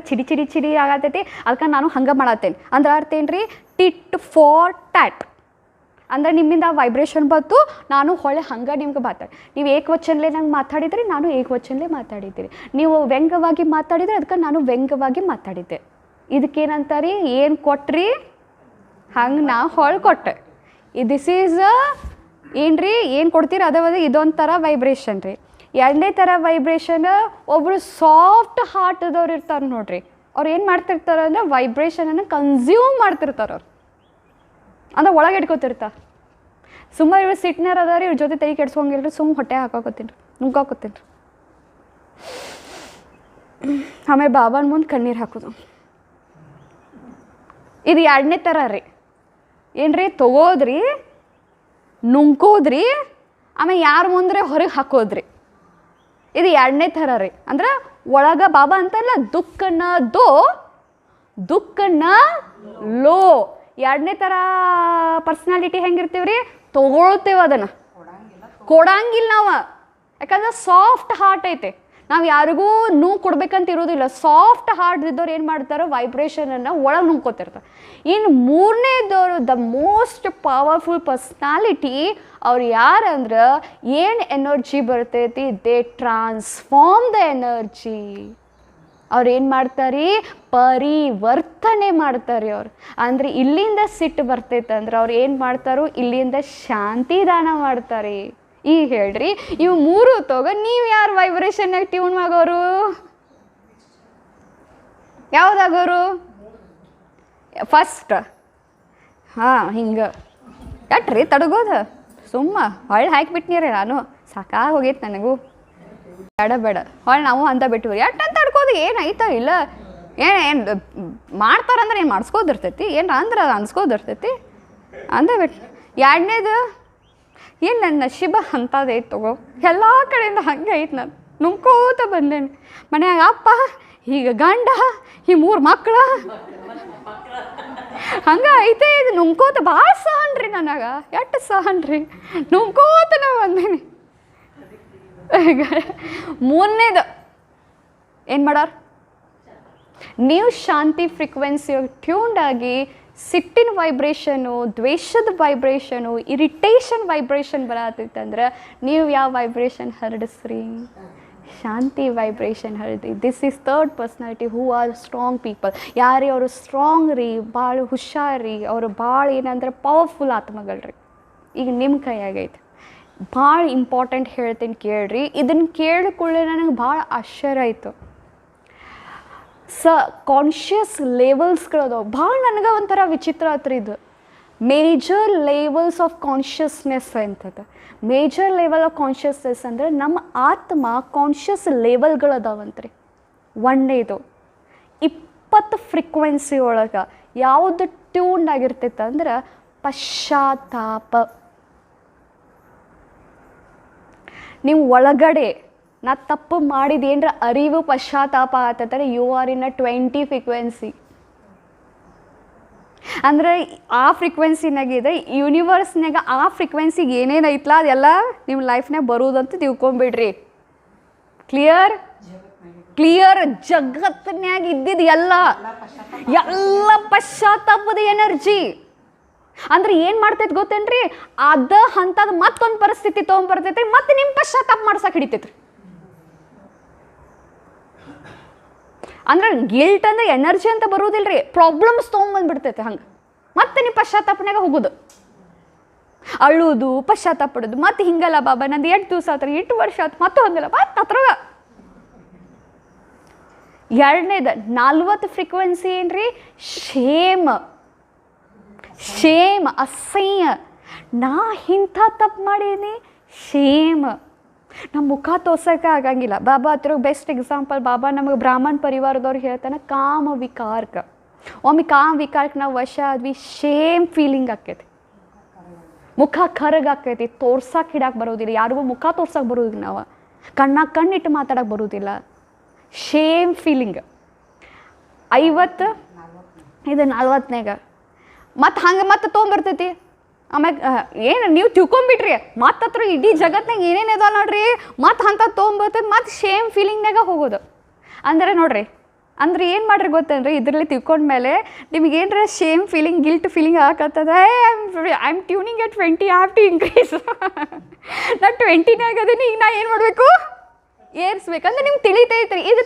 ಚಿಡಿ ಆಗತೈತಿ, ಅದಕ್ಕೆ ನಾನು ಹಂಗೆ ಮಾಡತ್ತೇನೆ ಅಂದ್ರೆ ಅರ್ಥ ಏನು ರೀ? Tit for that. ಅಂದ್ರೆ ನಿಮ್ಮಿಂದ ವೈಬ್ರೇಷನ್ ಬಂತು, ನಾನು ಹೊಳೆ ಹಂಗೆ ನಿಮ್ಗೆ ಮಾತಾಡಿ. ನೀವು ಏಕವಚನಲೇ ನಂಗೆ ಮಾತಾಡಿದ್ರಿ, ನಾನು ಏಕವಚನಲೇ ಮಾತಾಡಿದ್ದೀರಿ. ನೀವು ವ್ಯಂಗ್ಯವಾಗಿ ಮಾತಾಡಿದ್ರೆ ಅದಕ್ಕೆ ನಾನು ವ್ಯಂಗ್ಯವಾಗಿ ಮಾತಾಡಿದ್ದೆ. ಇದಕ್ಕೇನಂತಾರಿ? ಏನು ಕೊಟ್ರಿ ಹಂಗೆ ನಾ ಹೊಳೆ ಕೊಟ್ಟೆ. ದಿಸ್ ಈಸ್ ಏನು ರೀ? ಏನು ಕೊಡ್ತೀರಿ ಅದೇ ಇದೊಂದು ಥರ ವೈಬ್ರೇಷನ್ ರೀ. ಎರಡನೇ ಥರ ವೈಬ್ರೇಷನ್, ಒಬ್ಬರು ಸಾಫ್ಟ್ ಹಾರ್ಟ್ ಇದ್ದವ್ರು ಇರ್ತಾರೆ ನೋಡ್ರಿ, ಅವ್ರು ಏನು ಮಾಡ್ತಿರ್ತಾರೆ ಅಂದರೆ ವೈಬ್ರೇಷನನ್ನು ಕನ್ಸ್ಯೂಮ್ ಮಾಡ್ತಿರ್ತಾರೆ. ಅವ್ರು ಅಂದ್ರೆ ಒಳಗೆ ಇಟ್ಕೊತಿರ್ತಾರೆ. ಸುಮ್ಮನೆ ಇವ್ರು ಸಿಟ್ನಾರ ಅದಾರಿ, ಇವ್ರ ಜೊತೆ ತಲೆ ಕೆಡ್ಸ್ಕೊಂಗಿಲ್ರಿ, ಸುಮ್ಮ ಹೊಟ್ಟೆ ಹಾಕೋತೀನಿ ರೀ, ನುಗ್ಗಾಕೋತೀನಿ ರೀ. ಆಮೇಲೆ ಬಾಬಾನ ಮುಂದೆ ಕಣ್ಣೀರು ಹಾಕೋದು. ಇದು ಎರಡನೇ ಥರ ರೀ. ಏನು ರೀ? ತೊಗೋದ್ರಿ, ನುಂಕೋದ್ರಿ, ಆಮೇಲೆ ಯಾರ ಮುಂದೆ ಹೊರಗೆ ಹಾಕೋದ್ರಿ. ಇದು ಎರಡನೇ ಥರ ರೀ. ಅಂದ್ರೆ ಒಳಗೆ ಬಾಬಾ ಅಂತಲ್ಲ, ದುಃಖನ ದೋ ದುಃಖನ ಲೋ. ಎರಡನೇ ಥರ ಪರ್ಸ್ನಾಲಿಟಿ ಹೆಂಗಿರ್ತೀವಿ ರೀ? ತೊಗೊಳ್ತೇವೆ, ಅದನ್ನು ಕೊಡಂಗಿಲ್ಲ ನಾವು. ಯಾಕಂದ್ರೆ ಸಾಫ್ಟ್ ಹಾರ್ಟ್ ಐತೆ, ನಾವು ಯಾರಿಗೂ ನೋವು ಕೊಡ್ಬೇಕಂತ ಇರೋದಿಲ್ಲ. ಸಾಫ್ಟ್ ಹಾರ್ಟ್ ಇದ್ದವ್ರು ಏನು ಮಾಡ್ತಾರೋ ವೈಬ್ರೇಷನನ್ನು ಒಳಗೆ ನುಂಗ್ಕೋತಿರ್ತಾರೆ. ಇನ್ನು ಮೂರನೇದವರು ದ ಮೋಸ್ಟ್ ಪವರ್ಫುಲ್ ಪರ್ಸ್ನಾಲಿಟಿ, ಅವ್ರು ಯಾರಂದ್ರೆ ಏನು ಎನರ್ಜಿ ಬರ್ತೈತಿ, ದೇ ಟ್ರಾನ್ಸ್ಫಾರ್ಮ್ ದ ಎನರ್ಜಿ. ಅವ್ರು ಏನು ಮಾಡ್ತಾರೆ? ಪರಿವರ್ತನೆ ಮಾಡ್ತಾರೆ. ಅವ್ರು ಅಂದರೆ ಇಲ್ಲಿಂದ ಸಿಟ್ಟು ಬರ್ತೈತೆ ಅಂದ್ರೆ ಅವ್ರು ಏನು ಮಾಡ್ತಾರೋ ಇಲ್ಲಿಂದ ಶಾಂತಿ ದಾನ ಮಾಡ್ತಾರೆ. ಈಗ ಹೇಳ್ರಿ, ಇವು ಮೂರು ತೋಗ ನೀವು ಯಾರು ವೈಬ್ರೇಷನ್ನಾಗ ಟ್ಯೂನ್ ಆಗೋರು? ಯಾವುದಾಗೋರು? ಫಸ್ಟ್ ಹಿಂಗೆ ಎಟ್ರಿ ತಡಗೋದು, ಸುಮ್ಮ ಹೊಳ್ಳಿ ಹಾಕಿಬಿಟ್ನೀರಿ. ನಾನು ಸಾಕಾಗಿ ಹೋಗೈತೆ ನನಗೂ, ಬೇಡ ಹೊಳ್ಳಿ ನಾವು ಅಂತ ಬಿಟ್ಟಿವ್ರಿ. ಎಟ್ಟಂತ ತಡ್ಕೋದು ಏನಾಯ್ತಾ? ಇಲ್ಲ ಏನು ಮಾಡ್ತಾರಂದ್ರೆ ಏನು ಮಾಡಿಸ್ಕೋದಿರ್ತೈತಿ, ಏನು ಅಂದ್ರೆ ಅದು ಅನ್ಸ್ಕೋದಿರ್ತೈತಿ ಅಂದ ಬಿಟ್ಟು. ಎರಡನೇದು, ಏನು ನನ್ನ ನಶೀಬ ಅಂಥದ್ದೈತೆ ತಗೋ, ಎಲ್ಲ ಕಡೆಯಿಂದ ಹಂಗೆ ಐತೆ. ನಾನು ನುಂಕೋತ ಬಂದೇನೆ. ಮನ್ಯಾಗ ಅಪ್ಪ, ಈಗ ಗಂಡ, ಈ 3 ಮಕ್ಕಳು, ಹಂಗೆ ಐತೆ. ಇದು ನುಂಕೋತ ಭಾಳ ಸಹನ್ರಿ ನನಗೆ, ಎಷ್ಟು ಸಹನ್ರಿ, ನುಂಕೋತ ನಾ ಬಂದೇನೆ. ಮೂರನೇದು ಏನು ಮಾಡೋರು? ನೀವು ಶಾಂತಿ ಫ್ರೀಕ್ವೆನ್ಸಿ ಟ್ಯೂನ್ಡ್ ಆಗಿ ಸಿಟ್ಟಿನ ವೈಬ್ರೇಷನು, ದ್ವೇಷದ ವೈಬ್ರೇಷನು, ಇರಿಟೇಷನ್ ವೈಬ್ರೇಷನ್ ಬರತ್ತೈತಂದ್ರೆ ನೀವು ಯಾವ ವೈಬ್ರೇಷನ್ ಹರಡಿಸ್ರಿ? ಶಾಂತಿ ವೈಬ್ರೇಷನ್ ಹರಿದ್ರಿ. This is third personality who are strong people. ಯಾರೇ ಅವರು ಸ್ಟ್ರಾಂಗ್ ರೀ, ಭಾಳ ಹುಷಾರಿ, ಅವರು ಭಾಳ ಏನಂದ್ರೆ ಪವರ್ಫುಲ್ ಆತ್ಮಗಳ್ರಿ. ಈಗ ನಿಮ್ಮ ಕೈಯಾಗೈತೆ. ಭಾಳ ಇಂಪಾರ್ಟೆಂಟ್ ಹೇಳ್ತೀನಿ ಕೇಳ್ರಿ. ಇದನ್ನು ಕೇಳಿಕೊಳ್ಳೆ ನನಗೆ ಭಾಳ ಆಶ್ಚರ್ಯ ಆಯಿತು. ಕಾನ್ಷಿಯಸ್ ಲೆವೆಲ್ಸ್ಗಳದಾವೆ. ಭಾಳ ನನಗೆ ಒಂಥರ ವಿಚಿತ್ರ ಆತ್ರಿ ಇದು. ಮೇಜರ್ ಲೆವೆಲ್ಸ್ ಆಫ್ ಕಾನ್ಷಿಯಸ್ನೆಸ್ ಅಂತದ. ಮೇಜರ್ ಲೆವೆಲ್ ಆಫ್ ಕಾನ್ಷಿಯಸ್ನೆಸ್ ಅಂದರೆ ನಮ್ಮ ಆತ್ಮ ಕಾನ್ಷಿಯಸ್ ಲೆವೆಲ್ಗಳದಾವಂತ್ರಿ. ಒಂದೇದು 20 ಫ್ರೀಕ್ವೆನ್ಸಿ ಒಳಗೆ ಯಾವುದು ಟ್ಯೂನ್ಡ್ ಆಗಿರ್ತೈತೆ ಅಂದ್ರೆ ಪಶ್ಚಾತ್ತಾಪ. ನೀವು ಒಳಗಡೆ ನಾ ತಪ್ಪು ಮಾಡಿದೇನ್ರ ಅರಿವು ಪಶ್ಚಾತ್ತಾಪ ಆತಂದ್ರೆ you are in a 20 frequency. ಅಂದರೆ ಆ ಫ್ರೀಕ್ವೆನ್ಸಿನಾಗಿದೆ ಯೂನಿವರ್ಸ್ನಾಗ. ಆ ಫ್ರೀಕ್ವೆನ್ಸಿಗೆ ಏನೇನು ಐತ್ಲ ಅದೆಲ್ಲ ನಿಮ್ಮ ಲೈಫ್ನಾಗ ಬರುವುದಂತ ತಿಳ್ಕೊಂಬಿಡ್ರಿ. ಕ್ಲಿಯರ್? ಜಗತ್ತಿನಾಗ ಇದ್ದಿದ್ದು ಎಲ್ಲ ಪಶ್ಚಾತ್ತಾಪದ ಎನರ್ಜಿ. ಅಂದ್ರೆ ಏನು ಮಾಡ್ತೈತೆ ಗೊತ್ತೇನ್ರಿ? ಅಂಥದ್ದು ಮತ್ತೊಂದು ಪರಿಸ್ಥಿತಿ ತೊಗೊಂಬರ್ತೈತಿ, ಮತ್ತೆ ನಿಮ್ಮ ಪಶ್ಚಾತ್ತಾಪ ಮಾಡ್ಸಕ್ಕೆ ಹಿಡಿತೈತ್ರಿ. ಅಂದ್ರೆ ಗಿಲ್ಟ್ ಅಂದ್ರೆ ಎನರ್ಜಿ ಅಂತ ಬರೋದಿಲ್ರಿ, ಪ್ರಾಬ್ಲಮ್ಸ್ ತೊಗೊಂಬಂದ್ಬಿಡ್ತೈತೆ. ಹಂಗೆ ಮತ್ತೆ ನೀವು ಪಶ್ಚಾತ್ತಾಪನಾಗ ಹೋಗೋದು, ಅಳುವುದು, ಪಶ್ಚಾತ್ತಾಪ ಪಡೋದು. ಮತ್ತೆ ಹಿಂಗಲ್ಲ ಬಾಬಾ, ನಂದು 8 ದಿವಸ ಆತ್ರಿ, 8 ವರ್ಷ ಆಯ್ತು, ಮತ್ತು ಹಂಗಲ್ಲ ಮತ್ತೆ ಹತ್ರ. ಎರಡನೇದು 40 ಫ್ರೀಕ್ವೆನ್ಸಿ ಏನ್ರಿ? ಶೇಮ್. ಶೇಮ್, ಅಸಹ್ಯ. ನಾ ಇಂಥ ತಪ್ಪು ಮಾಡೀನಿ, ಶೇಮ್. ನಮ್ಮ ಮುಖ ತೋರ್ಸೋಕೆ ಆಗಂಗಿಲ್ಲ. ಬಾಬಾ ಹತ್ರ ಬೆಸ್ಟ್ ಎಕ್ಸಾಂಪಲ್, ಬಾಬಾ ನಮಗೆ ಬ್ರಾಹ್ಮಣ ಪರಿವಾರದವ್ರು ಹೇಳ್ತಾನೆ ಕಾಮ ವಿಕಾರಕ್ಕೆ. ಒಮ್ಮೆ ಕಾಮ ವಿಕಾರಕ್ಕೆ ನಾವು ವಶ ಆದ್ವಿ, ಶೇಮ್ ಫೀಲಿಂಗ್ ಆಕೈತಿ, ಮುಖ ಕರಗಾಕೈತಿ, ತೋರ್ಸಕ್ಕೆ ಹಿಡಕ್ಕೆ ಬರೋದಿಲ್ಲ, ಯಾರಿಗೂ ಮುಖ ತೋರ್ಸಕ್ಕೆ ಬರೋದಿಲ್ಲ, ನಾವು ಕಣ್ಣಾಗ ಕಣ್ಣಿಟ್ಟು ಮಾತಾಡಕ್ಕೆ ಬರೋದಿಲ್ಲ, ಶೇಮ್ ಫೀಲಿಂಗ್. 50 ಇದು 40ನೇಗ ಮತ್ತು ಹಂಗೆ ಮತ್ತೆ ತೊಗೊಂಬರ್ತೈತಿ. ಆಮ್ಯಾಗ ಏನು ನೀವು ತಿಳ್ಕೊಂಬಿಟ್ರಿ, ಮತ್ತೆ ಹತ್ರ ಇಡೀ ಜಗತ್ನಾಗ ಏನೇನು ಇದಾವೆ ನೋಡ್ರಿ, ಮತ್ತು ಅಂತ ತೊಗೊಂಬರ್ತೈತಿ, ಮತ್ತು ಶೇಮ್ ಫೀಲಿಂಗ್ನಾಗ ಹೋಗೋದು. ಅಂದರೆ ನೋಡ್ರಿ, ಅಂದ್ರೆ ಏನು ಮಾಡ್ರಿ ಗೊತ್ತೇನ್ರಿ, ಇದರಲ್ಲಿ ತಿಳ್ಕೊಂಡ್ಮೇಲೆ ನಿಮಗೆ ಏನರ ಶೇಮ್ ಫೀಲಿಂಗ್, ಗಿಲ್ಟ್ ಫೀಲಿಂಗ್ ಆಗತ್ತದ, I am tuning at 20, I have to increase. ನಾ 20ನೇ ಆಗದೇನೆ, ಈಗ ನಾ ಏನು ಮಾಡಬೇಕು? ಏರಿಸ್ಬೇಕಂದ್ರೆ ನಿಮ್ಗೆ ತಿಳಿತೈತ್ರಿ. ಇದು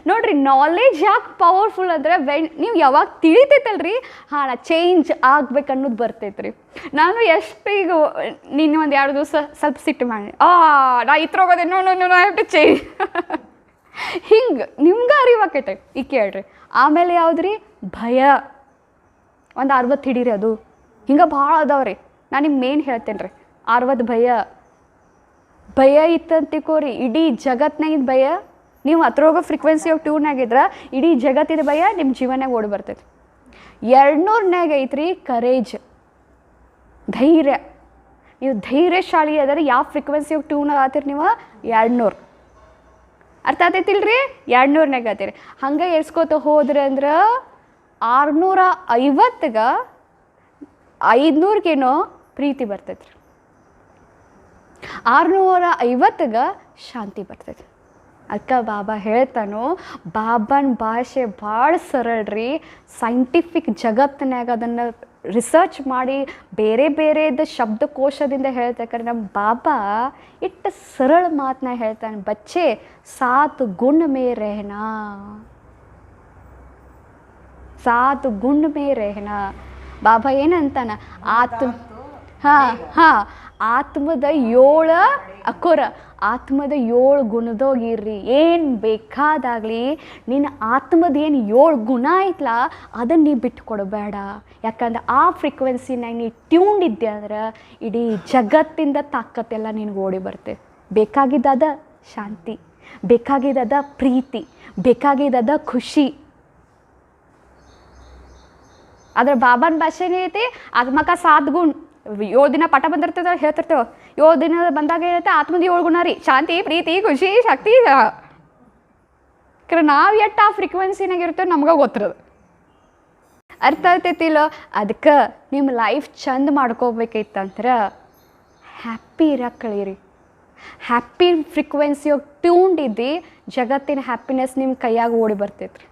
ನೋಡ್ರಿ, ನಾಲೆಜ್ ಯಾಕೆ ಪವರ್ಫುಲ್ ಅಂದರೆ ನೀವು ಯಾವಾಗ ತಿಳಿತೈತಲ್ರಿ, ಹಾಂ ನಾ ಚೇಂಜ್ ಆಗ್ಬೇಕು ಅನ್ನೋದು ಬರ್ತೈತ್ರಿ. ನಾನು ಎಷ್ಟು ಈಗ ನಿನ್ನೆ ಒಂದು 2 ದಿವಸ ಸ್ವಲ್ಪ ಸಿಟ್ಟು ಮಾಡಿ, ನಾ ಇತ್ರೋಗೋದೆ, ನೋ ಹ್ಯಾವ್ ಟು ಚೇಂಜ್. ಹಿಂಗೆ ನಿಮ್ಗೆ ಅರಿವಾಕೈತೆ. ಈಗ ಕೇಳ್ರಿ. ಆಮೇಲೆ ಯಾವುದ್ರಿ? ಭಯ. ಒಂದು 60 ಹಿಡೀರಿ ಅದು. ಹಿಂಗೆ ಭಾಳ ಅದಾವ್ರಿ. ನಾನು ನಿಮ್ಗೆ ಮೇನ್ ಹೇಳ್ತೇನೆ ರೀ, 60 ಭಯ. ಭಯ ಇತ್ತಂತಿಕೋರಿ, ಇಡೀ ಜಗತ್ನಾಗಿದ್ದ ಭಯ, ನೀವು ಅದ್ರೋಗ ಫ್ರೀಕ್ವೆನ್ಸಿ ಆಫ್ ಟ್ಯೂನ್ ಆಗಿದ್ರೆ ಇಡೀ ಜಗತ್ತಿದ ಭಯ ನಿಮ್ಮ ಜೀವನಾಗ ಓಡಿ ಬರ್ತೈತಿ. 200ನ್ಯಾಗ ಐತ್ರಿ ಕರೇಜ್, ಧೈರ್ಯ. ನೀವು ಧೈರ್ಯಶಾಲಿ ಅದರ ಯಾವ ಫ್ರೀಕ್ವೆನ್ಸಿ ಆಫ್ ಟ್ಯೂನ್ ಆಗತ್ತೀರಿ ನೀವು? 200. ಅರ್ಥ ಆಗ್ತೈತಿಲ್ರಿ? 200ನ್ಯಾಗ ಆತೀರಿ. ಹಂಗೆ ಏರ್ಸ್ಕೋತ ಹೋದ್ರಿ ಅಂದ್ರೆ 650ಗೆ 500ಗೇನೋ ಪ್ರೀತಿ ಬರ್ತೈತ್ರಿ, 650ಗೆ ಶಾಂತಿ ಬರ್ತೈತಿ. ಅದಕ್ಕೆ ಬಾಬಾ ಹೇಳ್ತಾನೋ, ಬಾಬಾನ ಭಾಷೆ ಭಾಳ ಸರಳ್ರಿ. ಸೈಂಟಿಫಿಕ್ ಜಗತ್ತಿನಾಗ ಅದನ್ನು ರಿಸರ್ಚ್ ಮಾಡಿ ಬೇರೆ ಬೇರೆದ ಶಬ್ದಕೋಶದಿಂದ ಹೇಳ್ತಕ್ರೆ ನಮ್ಮ ಬಾಬಾ ಇಟ್ಟು ಸರಳ ಮಾತನ್ನ ಹೇಳ್ತಾನೆ. ಬಚ್ಚೆ 7 ಗುಣ ಮೇ ರೆಹನಾ, 7 ಗುಣ ಮೇ ರೆಹನಾ. ಬಾಬಾ ಏನಂತಾನ? ಆತ್ಮದ 7 ಅಕೋರ, ಆತ್ಮದ 7 ಗುಣದೋಗಿರ್ರಿ. ಏನು ಬೇಕಾದಾಗಲಿ ನಿನ್ನ ಆತ್ಮದ ಏನು 7 ಗುಣ ಐತ್ಲ ಅದನ್ನು ನೀ ಬಿಟ್ಟು ಕೊಡಬೇಡ. ಯಾಕಂದ್ರೆ ಆ ಫ್ರೀಕ್ವೆನ್ಸಿನಾಗ ನೀ ಟ್ಯೂನ್ಡ್ ಇದ್ದೆ ಅಂದ್ರೆ ಇಡೀ ಜಗತ್ತಿಂದ ತಾಕತ್ತೆಲ್ಲ ನಿನಗೆ ಓಡಿ ಬರ್ತೇವೆ. ಬೇಕಾಗಿದ್ದದ ಶಾಂತಿ, ಬೇಕಾಗಿದ್ದದ ಪ್ರೀತಿ, ಬೇಕಾಗಿದ್ದದ ಖುಷಿ. ಅದ್ರ ಬಾಬಾನ ಭಾಷೆನೇ ಐತಿ ಆತ್ಮಕ 7 ಗುಣ. 7 ದಿನ ಪಾಠ ಬಂದಿರ್ತೇವೆ, ಹೇಳ್ತಿರ್ತೇವೆ. 7 ದಿನ ಬಂದಾಗ ಏನೈತೆ? ಆತ್ಮದ 7 ಗುಣ ರೀ, ಶಾಂತಿ, ಪ್ರೀತಿ, ಖುಷಿ, ಶಕ್ತಿ. ಯಾಕಂದ್ರೆ ನಾವು ಎಷ್ಟು ಆ ಫ್ರೀಕ್ವೆನ್ಸಿನಾಗ ಇರ್ತೇವೆ ನಮ್ಗೆ ಗೊತ್ತಿರೋದು. ಅರ್ಥ ಆಗ್ತೈತಿಲ್ಲ? ಅದಕ್ಕೆ ನಿಮ್ಮ ಲೈಫ್ ಚಂದ ಮಾಡ್ಕೋಬೇಕೈತಂದ್ರೆ ಹ್ಯಾಪಿ ಇರಕ್ಕೆ ಕಳೀರಿ. ಹ್ಯಾಪಿ ಫ್ರೀಕ್ವೆನ್ಸಿಯಾಗ ಟ್ಯೂನ್ಡ್ ಇದ್ದು ಜಗತ್ತಿನ ಹ್ಯಾಪಿನೆಸ್ ನಿಮ್ಮ ಕೈಯಾಗ ಓಡಿ ಬರ್ತೈತ್ರಿ.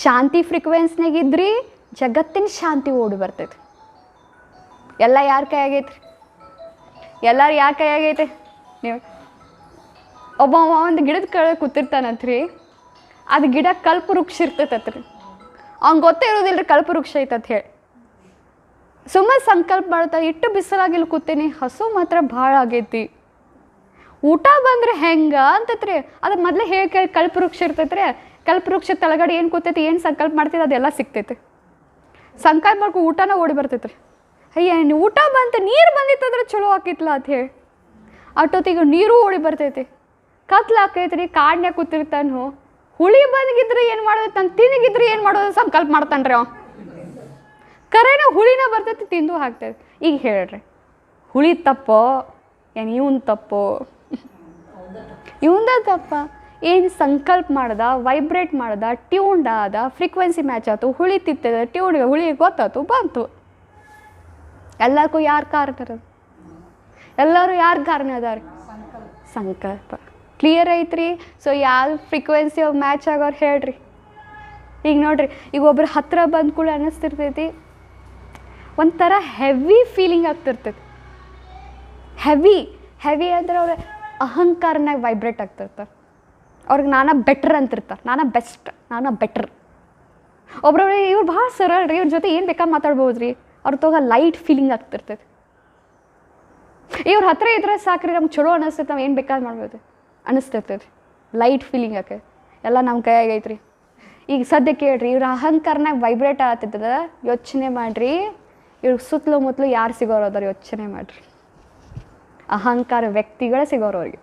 ಶಾಂತಿ ಫ್ರೀಕ್ವೆನ್ಸ್ನಾಗ ಇದ್ರಿ ಜಗತ್ತಿನ ಶಾಂತಿ ಓಡಿ ಬರ್ತೈತಿ. ಎಲ್ಲ ಯಾರ ಕೈ ಆಗೈತ್ರಿ? ಎಲ್ಲರೂ ಯಾರ ಕೈ ಆಗೈತೆ? ನೀವು ಒಬ್ಬ ಒಂದು ಗಿಡದ ಕೆಳಗೆ ಕೂತಿರ್ತಾನಂತ್ರಿ, ಅದು ಗಿಡ ಕಲ್ಪವೃಕ್ಷ ಇರ್ತೈತತ್ರಿ. ಅವ್ನಿಗೆ ಗೊತ್ತೇ ಇರೋದಿಲ್ಲ ರೀ ಕಲ್ಪವೃಕ್ಷ ಐತಂತ ಹೇಳಿ. ಸುಮ್ಮನೆ ಸಂಕಲ್ಪ ಮಾಡ್ತಾರೆ, ಇಟ್ಟು ಬಿಸಿಲಾಗಿಲ್ಲಿ ಕೂತೀನಿ, ಹಸು ಮಾತ್ರ ಭಾಳ ಆಗೈತಿ, ಊಟ ಬಂದರೆ ಹೆಂಗೆ ಅಂತೈತ್ರಿ. ಅದು ಮೊದಲೇ ಹೇಳಿ ಕಲ್ಪವೃಕ್ಷ ಇರ್ತೈತ್ರಿ. ಕಲ್ಪವೃಕ್ಷ ತಳಗಡೆ ಏನು ಕೂತೈತಿ, ಏನು ಸಂಕಲ್ಪ ಮಾಡ್ತೈತಿ ಅದೆಲ್ಲ ಸಿಗ್ತೈತಿ. ಸಂಕಲ್ಪ ಮಾಡ್ಕೊ ಊಟನ ಓಡಿ ಬರ್ತೈತ್ರಿ. ಅಯ್ಯ ಊಟ ಬಂತು, ನೀರು ಬಂದಿತ್ತಂದ್ರೆ ಚಲೋ ಆಕೈತ್ಲ ಅಂತ ಹೇಳಿ ಅಷ್ಟೊತ್ತಿಗೆ ನೀರು ಓಡಿ ಬರ್ತೈತಿ. ಕತ್ಲು ಹಾಕೈತ್ರಿ, ಕಾಡ್ನ್ಯಾಗ ಕೂತಿರ್ತಾನು. ಹುಳಿ ಬಂದಿದ್ರೆ ಏನು ಮಾಡೋದು, ತಾನು ತಿಂದಿಗಿದ್ರೆ ಏನು ಮಾಡೋದು ಸಂಕಲ್ಪ ಮಾಡ್ತಾನ್ರಿ ಅವ. ಕರೆನ ಹುಳಿನ ಬರ್ತೈತಿ, ತಿಂದು ಹಾಕ್ತೈತಿ. ಈಗ ಹೇಳ್ರಿ, ಹುಳಿ ತಪ್ಪೋ ಏನು ಇವನ್ ತಪ್ಪೋ? ಇವಂದ ತಪ್ಪ. ಏನು ಸಂಕಲ್ಪ ಮಾಡ್ದ, ವೈಬ್ರೇಟ್ ಮಾಡ್ದ, ಟ್ಯೂನ್ಡ್ ಆದ, ಫ್ರೀಕ್ವೆನ್ಸಿ ಮ್ಯಾಚ್ ಆಯ್ತು, ಹುಳಿ ತಿತ್ತದ, ಟ್ಯೂನ್ಗೆ ಹುಳಿ ಗೊತ್ತಾಯ್ತು, ಬಂತು. ಎಲ್ಲರಿಗೂ ಯಾರು ಕಾರಣ ಇರೋದು? ಎಲ್ಲರೂ ಯಾರು ಕಾರಣ ಅದಾರೆ? ಸಂಕಲ್ಪ. ಕ್ಲಿಯರ್ ಐತ್ರಿ? ಸೊ ಯಾವ ಫ್ರೀಕ್ವೆನ್ಸಿ ಮ್ಯಾಚ್ ಆಗೋರು ಹೇಳ್ರಿ. ಈಗ ನೋಡ್ರಿ, ಈಗ ಒಬ್ರು ಹತ್ರ ಬಂದ ಕೂಡ ಅನ್ನಿಸ್ತಿರ್ತೈತಿ, ಒಂಥರ ಹೆವಿ ಫೀಲಿಂಗ್ ಆಗ್ತಿರ್ತೈತಿ. ಹೆವಿ ಅಂದ್ರೆ ಅವ್ರ ಅಹಂಕಾರನಾಗ ವೈಬ್ರೇಟ್ ಆಗ್ತಿರ್ತಾರೆ. ಅವ್ರಿಗೆ ನಾನಾ ಬೆಟ್ರ್ ಅಂತಿರ್ತಾರೆ, ನಾನಾ ಬೆಸ್ಟ್, ನಾನಾ ಬೆಟ್ರ್. ಒಬ್ರವ್ರು ಇವ್ರು ಭಾಳ ಸರಳ ರೀ, ಇವ್ರ ಜೊತೆ ಏನು ಬೇಕಾದ್ರೆ ಮಾತಾಡ್ಬೋದು ರೀ, ಅವ್ರ ತೋಗ ಲೈಟ್ ಫೀಲಿಂಗ್ ಆಗ್ತಿರ್ತೈತಿ. ಇವ್ರ ಹತ್ರ ಇದ್ರೆ ಸಾಕ್ರಿ, ನಮ್ಗೆ ಚಲೋ ಅನ್ನಿಸ್ತೈತೆ, ನಾವು ಏನು ಬೇಕಾದ್ರೆ ಮಾಡ್ಬೋದು ಅನ್ನಿಸ್ತಿರ್ತೈತಿ. ಲೈಟ್ ಫೀಲಿಂಗ್ ಆಕೆ ಎಲ್ಲ ನಮ್ಮ ಕೈಯಾಗೈತ್ರಿ. ಈಗ ಸದ್ಯಕ್ಕೆ ಹೇಳ್ರಿ ಇವ್ರ ಅಹಂಕಾರನಾಗ ವೈಬ್ರೇಟ್ ಆಗ್ತದ, ಯೋಚನೆ ಮಾಡಿರಿ ಇವ್ರ ಸುತ್ತಲೂ ಮುತ್ತಲು ಯಾರು ಸಿಗೋರು ಅದಾರ ಯೋಚನೆ ಮಾಡಿರಿ. ಅಹಂಕಾರ ವ್ಯಕ್ತಿಗಳೇ ಸಿಗೋರು ಅವ್ರಿಗೆ,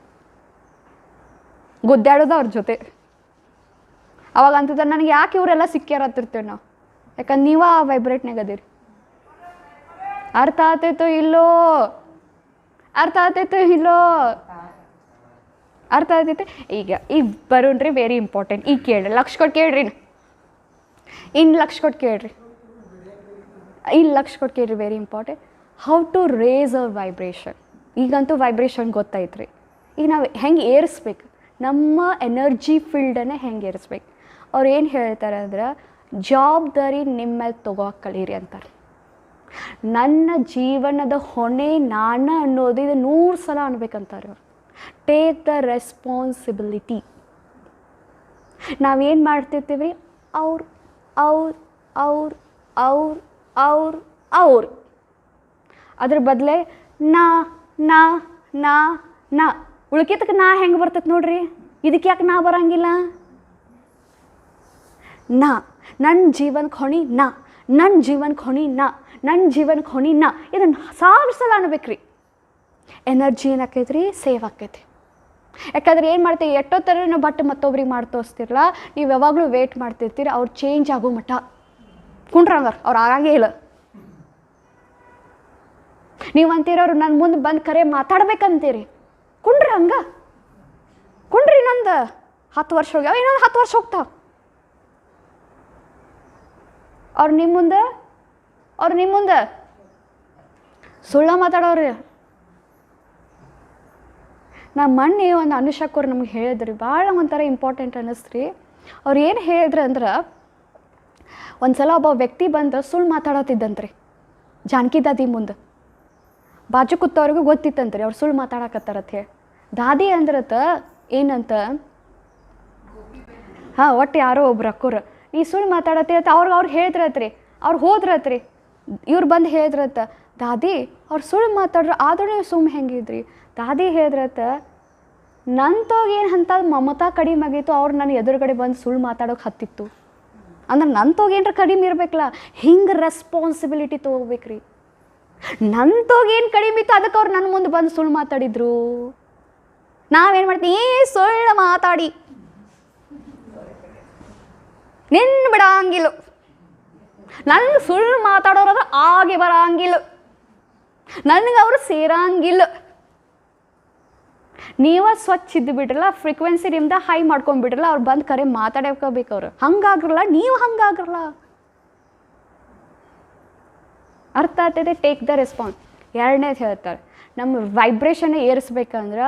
ಗುದ್ದಾಡೋದು ಅವ್ರ ಜೊತೆ. ಅವಾಗ ಅಂತದ ನನಗೆ ಯಾಕೆ ಇವರೆಲ್ಲ ಸಿಕ್ಕ್ಯಾರತ್ತಿರ್ತೇವೆ ನಾವು, ಯಾಕಂದ್ರೆ ನೀವ ಆ ವೈಬ್ರೇಟ್ನಾಗ ಅದೀರಿ. ಅರ್ಥ ಆಗ್ತೈತೋ ಇಲ್ಲೋ, ಅರ್ಥ ಆಗ್ತೈತೋ ಇಲ್ಲೋ, ಅರ್ಥ ಆಗ್ತೈತೆ. ಈಗ ಬರೋಣ್ರಿ ವೆರಿ ಇಂಪಾರ್ಟೆಂಟ್. ಈಗ ಕೇಳ್ರಿ, ಲಕ್ಷ ಕೊಟ್ಟು ಕೇಳ್ರಿ, ಇನ್ನು ಲಕ್ಷ ಕೊಟ್ಟು ಕೇಳ್ರಿ, ಇನ್ನು ಲಕ್ಷ ಕೊಟ್ಟು ಕೇಳ್ರಿ, very important. How to raise our vibration. ಈಗಂತೂ ವೈಬ್ರೇಷನ್ ಗೊತ್ತಾಯ್ತು ರೀ. ಈಗ ನಾವು ಹೆಂಗೆ ಏರಿಸ್ಬೇಕು, ನಮ್ಮ ಎನರ್ಜಿ ಫೀಲ್ಡನ್ನೇ ಹೆಂಗೆ ಏರಿಸ್ಬೇಕು. ಅವ್ರು ಏನು ಹೇಳ್ತಾರೆ ಅಂದ್ರೆ, ಜವಾಬ್ದಾರಿ ನಿಮ್ಮ ಮೇಲೆ ತೊಗೋಕೆ ಕಲೀರಿ ಅಂತಾರೆ. ನನ್ನ ಜೀವನದ ಹೊಣೆ ನಾನು ಅನ್ನೋದು ಇದು 100 ಸಲ ಅನ್ಬೇಕಂತಾರೆ ಅವ್ರು. Take the responsibility. ನಾವೇನು ಮಾಡ್ತಿರ್ತೀವಿ, ಅವ್ರು ಅವ್ರು ಅವ್ರು ಅವ್ರು ಅವ್ರು ಅವ್ರು ಅದ್ರ ಬದಲೇ ನಾ ನಾ ನಾ ನಾ ಉಳ್ಕಿತಕ್ಕೆ ನಾ ಹೆಂಗೆ ಬರ್ತೈತೆ ನೋಡ್ರಿ. ಇದಕ್ಕೆ ಯಾಕೆ ನಾ ಬರೋಂಗಿಲ್ಲ? ನಾ ನನ್ನ ಜೀವನಕ್ಕೆ ಹೊಣೆ, ನಾ ನನ್ನ ಜೀವನಕ್ಕೆ ಹೊಣೆ, ನಾ ನನ್ನ ಜೀವನಕ್ಕೆ ಹೊಣೆ, ನಾ ಇದನ್ನು 1000 ಸಲ ಅನ್ಬೇಕ್ರಿ. ಎನರ್ಜಿ ಏನಾಕೈತ್ರಿ, ಸೇವ್ ಆಕೈತಿ. ಯಾಕಂದ್ರೆ ಏನು ಮಾಡ್ತೀವಿ, ಎಷ್ಟೋ ಥರ ನಾವು ಬಟ್ ಮತ್ತೊಬ್ರಿಗೆ ಮಾಡಿ ತೋರಿಸ್ತಿರಲ್ಲ, ನೀವು ಯಾವಾಗಲೂ ವೇಟ್ ಮಾಡ್ತಿರ್ತೀರಿ ಅವ್ರು ಚೇಂಜ್ ಆಗೋ ಮಟ್ಟ. ಕುಂಡ್ರಂಗಾರ ಅವ್ರು ಆಗಂಗೇ ಇಲ್ಲ. ನೀವು ಅಂತೀರವ್ರು ನನ್ನ ಮುಂದೆ ಬಂದು ಕರೆ ಮಾತಾಡ್ಬೇಕಂತೀರಿ, ಕುಂಡ್ರಿ ಹಂಗ ಕುಂಡ್ರಿ. ಇನ್ನೊಂದು 10 ವರ್ಷ ಹೋಗ್ಯಾವ, ಇನ್ನೊಂದು 10 ವರ್ಷ ಹೋಗ್ತಾವ. ಅವ್ರು ನಿಮ್ಮ ಮುಂದೆ ಸುಳ್ಳ ಮಾತಾಡೋರಿ. ನಮ್ಮ ಮೊನ್ನೆ ಒಂದು ಅನುಷಾಕವ್ರು ನಮ್ಗೆ ಹೇಳಿದ್ರಿ, ಭಾಳ ಒಂಥರ ಇಂಪಾರ್ಟೆಂಟ್ ಅನ್ನಿಸ್ತ್ರಿ. ಅವ್ರು ಏನು ಹೇಳಿದ್ರು ಅಂದ್ರೆ, ಒಂದು ಸಲ ಒಬ್ಬ ವ್ಯಕ್ತಿ ಬಂದು ಸುಳ್ಳು ಮಾತಾಡತ್ತಿದ್ದಂತ್ರಿ ಜಾನಕಿ ದಾದಿ ಮುಂದೆ. ಬಾಜು ಕೂತವ್ರಿಗೂ ಗೊತ್ತಿತ್ತಂತ್ರಿ ಅವ್ರು ಸುಳ್ಳು ಮಾತಾಡಕತ್ತಾರತ್ ಹೇಳಿ. ದಾದಿ ಅಂದ್ರತ ಏನಂತ, ಹಾಂ ಒಟ್ಟು ಯಾರೋ ಒಬ್ರು ಅಕ್ಕೋರು ನೀ ಸುಳ್ಳು ಮಾತಾಡತ್ತಿ ಅಂತ ಅವ್ರು ಹೇಳಿದ್ರತ್ರಿ. ಅವ್ರು ಹೋದ್ರತ್ರಿ, ಇವ್ರು ಬಂದು ಹೇಳಿದ್ರತ್ತ, ದಾದಿ ಅವ್ರು ಸುಳ್ಳು ಮಾತಾಡ್ರು ಆದ್ರೂ ನೀವು ಸುಮ್ಮನೆ ಹೆಂಗಿದ್ರಿ. ದಾದಿ ಹೇಳಿದ್ರತ್ತ, ನನ್ತೋಗೇನು ಅಂತ ಮಮತಾ ಕಡಿಮೆ ಆಗಿತ್ತು, ಅವ್ರು ನನ್ನ ಎದುರುಗಡೆ ಬಂದು ಸುಳ್ಳು ಮಾತಾಡೋಕೆ ಹತ್ತಿತ್ತು ಅಂದ್ರೆ ನನ್ತೋಗೇನ್ರ ಕಡಿಮೆ ಇರ್ಬೇಕಲ್ಲ. ಹಿಂಗೆ ರೆಸ್ಪಾನ್ಸಿಬಿಲಿಟಿ ತೊಗೋಬೇಕ್ರಿ. ನನ್ತೋಗೇನು ಕಡಿಮೆ ಇತ್ತು ಅದಕ್ಕೆ ಅವ್ರು ನನ್ನ ಮುಂದೆ ಬಂದು ಸುಳ್ಳು ಮಾತಾಡಿದ್ರು. ನಾವೇನು ಮಾಡ್ತೀವಿ, ಸುಳ್ಳು ಮಾತಾಡಿ ನಿನ್ನ ಬಿಡಂಗಿಲ್ಲ, ನನ್ನ ಸುಳ್ಳು ಮಾತಾಡೋರಾದ್ರೆ ಆಗೆ ಬರಂಗಿಲ್ಲ, ನನಗೆ ಅವರು ಸೇರಂಗಿಲ್ಲ. ನೀವ ಸ್ವಚ್ಛ ಇದ್ದು ಬಿಡ್ರಲ್ಲ, ಫ್ರೀಕ್ವೆನ್ಸಿ ನಿಮ್ದ ಹೈ ಮಾಡ್ಕೊಂಡ್ಬಿಡ್ರಲ್ಲ, ಅವ್ರು ಬಂದು ಕರೆ ಮಾತಾಡ್ಕೋಬೇಕು. ಅವ್ರು ಹಂಗಾಗ್ರಲ್ಲ, ನೀವು ಹಂಗಾಗ್ರಲ್ಲ. ಅರ್ಥ ಆಗ್ತೈತೆ? Take the response. ಎರಡನೇದು ಹೇಳ್ತಾರೆ, ನಮ್ಮ ವೈಬ್ರೇಷನ್ ಏರಿಸ್ಬೇಕಂದ್ರೆ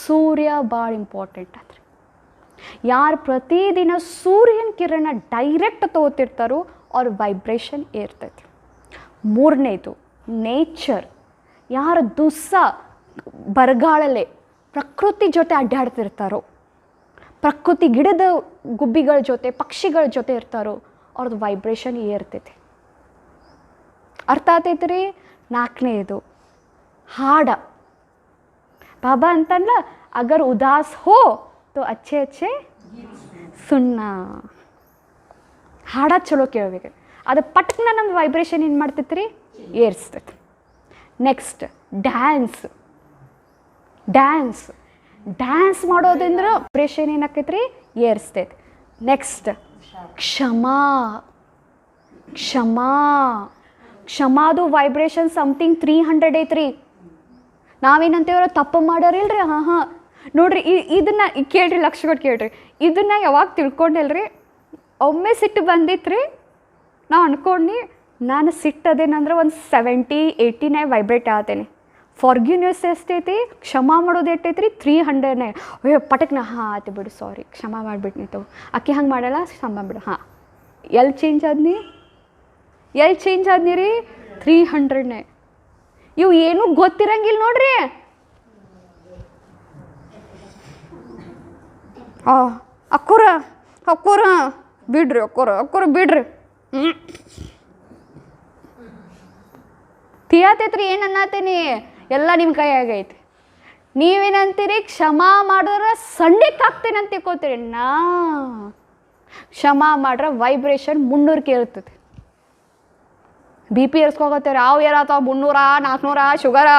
ಸೂರ್ಯ ಭಾಳ ಇಂಪಾರ್ಟೆಂಟ್ ಆತ್ರಿ. ಯಾರು ಪ್ರತಿದಿನ ಸೂರ್ಯನ ಕಿರಣ ಡೈರೆಕ್ಟ್ ತೊಗೋತಿರ್ತಾರೋ ಅವ್ರ ವೈಬ್ರೇಷನ್ ಏರ್ತೈತಿ. ಮೂರನೇದು ನೇಚರ್. ಯಾರು ದಿವಸ ಬರಗಾಲಲ್ಲೇ ಪ್ರಕೃತಿ ಜೊತೆ ಅಡ್ಡಾಡ್ತಿರ್ತಾರೋ, ಪ್ರಕೃತಿ ಗಿಡದ ಗುಬ್ಬಿಗಳ ಜೊತೆ ಪಕ್ಷಿಗಳ ಜೊತೆ ಇರ್ತಾರೋ ಅವ್ರದ್ದು ವೈಬ್ರೇಷನ್ ಏರ್ತೈತಿ. ಅರ್ಥ ಆಗ್ತೈತಿ ರೀ? ನಾಲ್ಕನೇದು ಹಾಡ. ಬಾಬಾ ಅಂತಲ್ಲ, ಅಗರ್ ಉದಾಸ್ ಹೋ ತೋ ಅಚ್ಚೆ ಅಚ್ಚೆ ಸುಣ್ಣ. ಹಾಡ ಚಲೋ ಕೇಳಬೇಕು, ಅದು ಪಟ್ಕನ ನಮ್ಮ ವೈಬ್ರೇಷನ್ ಏನು ಮಾಡ್ತೈತಿ ರೀ, ಏರಿಸ್ತೈತಿ. Next dance. ಡ್ಯಾನ್ಸ್ ಮಾಡೋದ್ರಿಂದ ವೈಬ್ರೇಷನ್ ಏನಾಕೈತಿ ರೀ, ಏರಿಸ್ತೈತಿ. ನೆಕ್ಸ್ಟ್ ಕ್ಷಮಾದು ವೈಬ್ರೇಷನ್ ಸಮಥಿಂಗ್ 300 ಐತ್ರಿ. ನಾವೇನಂತೀವ್ರ ತಪ್ಪು ಮಾಡ್ಯಾರಿಲ್ರಿ. ಹಾಂ ನೋಡ್ರಿ, ಇದನ್ನು ಕೇಳ್ರಿ, ಲಕ್ಷ ಕೊಟ್ಟು ಕೇಳ್ರಿ. ಇದನ್ನು ಯಾವಾಗ ತಿಳ್ಕೊಂಡಿಲ್ರಿ, ಒಮ್ಮೆ ಸಿಟ್ಟು ಬಂದಿತ್ತು ನಾವು ಅನ್ಕೊಂಡು ನಾನು ಸಿಟ್ಟದೇನಂದ್ರೆ ಒಂದು 70-80 ವೈಬ್ರೇಟ್ ಆಗ್ತೇನೆ. ಫಾರ್ಗ್ಯೂನ್ಯೂಸ್ ಎಷ್ಟೈತಿ, ಕ್ಷಮಾ ಮಾಡೋದು ಎಷ್ಟೈತ್ರಿ 300. ಅಯ್ಯೋ ಪಟಕ್ನ ಹಾಂ ಆಯ್ತು ಬಿಡು, ಸಾರಿ ಕ್ಷಮಾ ಮಾಡಿಬಿಟ್ನಿ ತಗೋ, ಅಕ್ಕಿ ಹಂಗೆ ಮಾಡಲ್ಲ, ಕ್ಷಮಾ ಬಿಡು. ಹಾಂ ಎಲ್ಲಿ ಚೇಂಜ್ ಆದ್ನಿ ರೀ, 300. ಇವು ಏನೂ ಗೊತ್ತಿರಂಗಿಲ್ಲ ನೋಡ್ರಿ. ಅಕ್ಕೋರ ಬಿಡ್ರಿ, ಅಕ್ಕೋರ ಬಿಡ್ರಿ. ತಿಯಾತೈತ್ರಿ, ಏನು ಅನ್ನತ್ತೇನಿ, ಎಲ್ಲ ನಿಮ್ಮ ಕೈಯಾಗೈತಿ. ನೀವೇನಂತೀರಿ ಕ್ಷಮಾ ಮಾಡಿದ್ರೆ ಸಣ್ಣಿಕಾಗ್ತೀನಿ ಅಂತ ತಿಳ್ಕೊತೀರಿ. ಕ್ಷಮಾ ಮಾಡ್ರೆ ವೈಬ್ರೇಷನ್ 300ಕ್ಕೆ ಇರ್ತದೆ. BP ಏರ್ಸ್ಕೋತೀರಿ, ಅವು ಏರಾತಾವ 300 400 ಶುಗರ.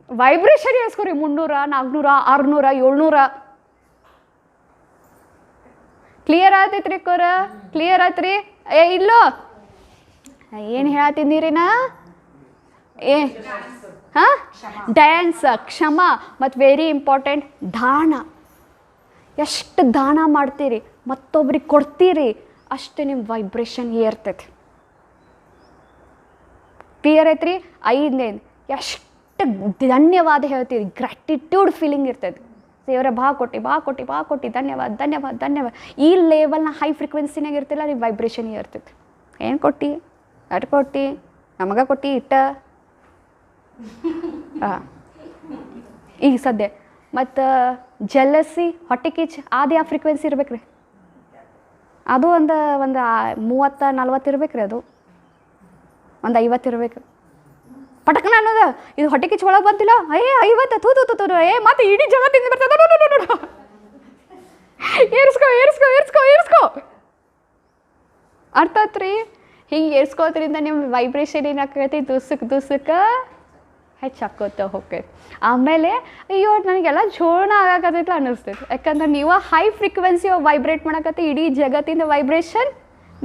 ವೈಬ್ರೇಷನ್ ಏರ್ಸ್ಕೊರಿ 300 400 600 700. ಕ್ಲಿಯರ್ ಆತೈತ್ರಿ ಕೋರ? ಕ್ಲಿಯರ್ ಆಯ್ತ್ರಿ? ಇಲ್ಲೋ ಏನು ಹೇಳತ್ತಿದ್ದೀರಿ ನಾ? ಹಾಂ, ಡ್ಯಾನ್ಸ್, ಕ್ಷಮ, ಮತ್ತು ವೆರಿ ಇಂಪಾರ್ಟೆಂಟ್ ದಾನ. ಎಷ್ಟು ದಾನ ಮಾಡ್ತೀರಿ, ಮತ್ತೊಬ್ರಿಗೆ ಕೊಡ್ತೀರಿ, ಅಷ್ಟು ನಿಮ್ಮ ವೈಬ್ರೇಷನ್ ಏರ್ತೈತಿ. ಕ್ಲಿಯರ್ ಐತ್ರಿ? 5ನೇದು ಎಷ್ಟು ಧನ್ಯವಾದ ಹೇಳ್ತೀರಿ, ಗ್ರ್ಯಾಟಿಟ್ಯೂಡ್ ಫೀಲಿಂಗ್ ಇರ್ತೈತಿ. ದೇವರೇ ಬಾ ಕೊಟ್ಟು ಧನ್ಯವಾದ ಧನ್ಯವಾದ ಧನ್ಯವಾದ. ಈ ಲೆವೆಲ್ನ ಹೈ ಫ್ರೀಕ್ವೆನ್ಸಿನಾಗ ಇರ್ತಿಲ್ಲ, ನೀವು ವೈಬ್ರೇಷನ್ ಇರ್ತೈತಿ. ಏನು ಕೊಟ್ಟು ಅಟ್ ಕೊಟ್ಟು ನಮಗೆ ಕೊಟ್ಟು ಇಟ್ಟ. ಹಾಂ, ಈಗ ಸದ್ಯ ಮತ್ತು ಜಲಸಿ, ಹೊಟ್ಟೆ ಕಿಚ್ಚು, ಅದು ಯಾವ ಫ್ರೀಕ್ವೆನ್ಸಿ ಇರ್ಬೇಕು ರೀ? ಅದು ಒಂದು 30-40 ಇರ್ಬೇಕು ರೀ. ಅದು ಒಂದು 50 ಇರ್ಬೇಕು. ಪಟಕನ ಅನ್ನೋದು ಇದು ಹೊಟ್ಟೆ ಕಿಚ್ಚು ಒಳಗೆ ಬಂತಿಲ್ಲ, 50 ತೂ ಮತ್ತೆ ಇಡೀ ಜಗತ್ತಿಂದ ಬರ್ತದೆ. ಏರ್ಸ್ಕೋ ಅರ್ಥ ಆತ್ರಿ? ಹಿಂಗೆ ಏರ್ಸ್ಕೋದ್ರಿಂದ ನಿಮ್ಮ ವೈಬ್ರೇಷನ್ ಏನಾಕೈತಿ, ದುಸಕ್ಕೆ ಹೆಚ್ಚಾಕೋತ ಹೋಗ್ತೈತಿ. ಆಮೇಲೆ ಅಯ್ಯೋ ನನಗೆಲ್ಲ ಜೋಳ ಆಗಾಕತ್ತೈತಿ ಅನ್ನಿಸ್ತೈತಿ. ಯಾಕಂದ್ರೆ ನೀವು ಹೈ ಫ್ರೀಕ್ವೆನ್ಸಿ ವೈಬ್ರೇಟ್ ಮಾಡಕತ್ತಿ, ಇಡೀ ಜಗತ್ತಿನ ವೈಬ್ರೇಷನ್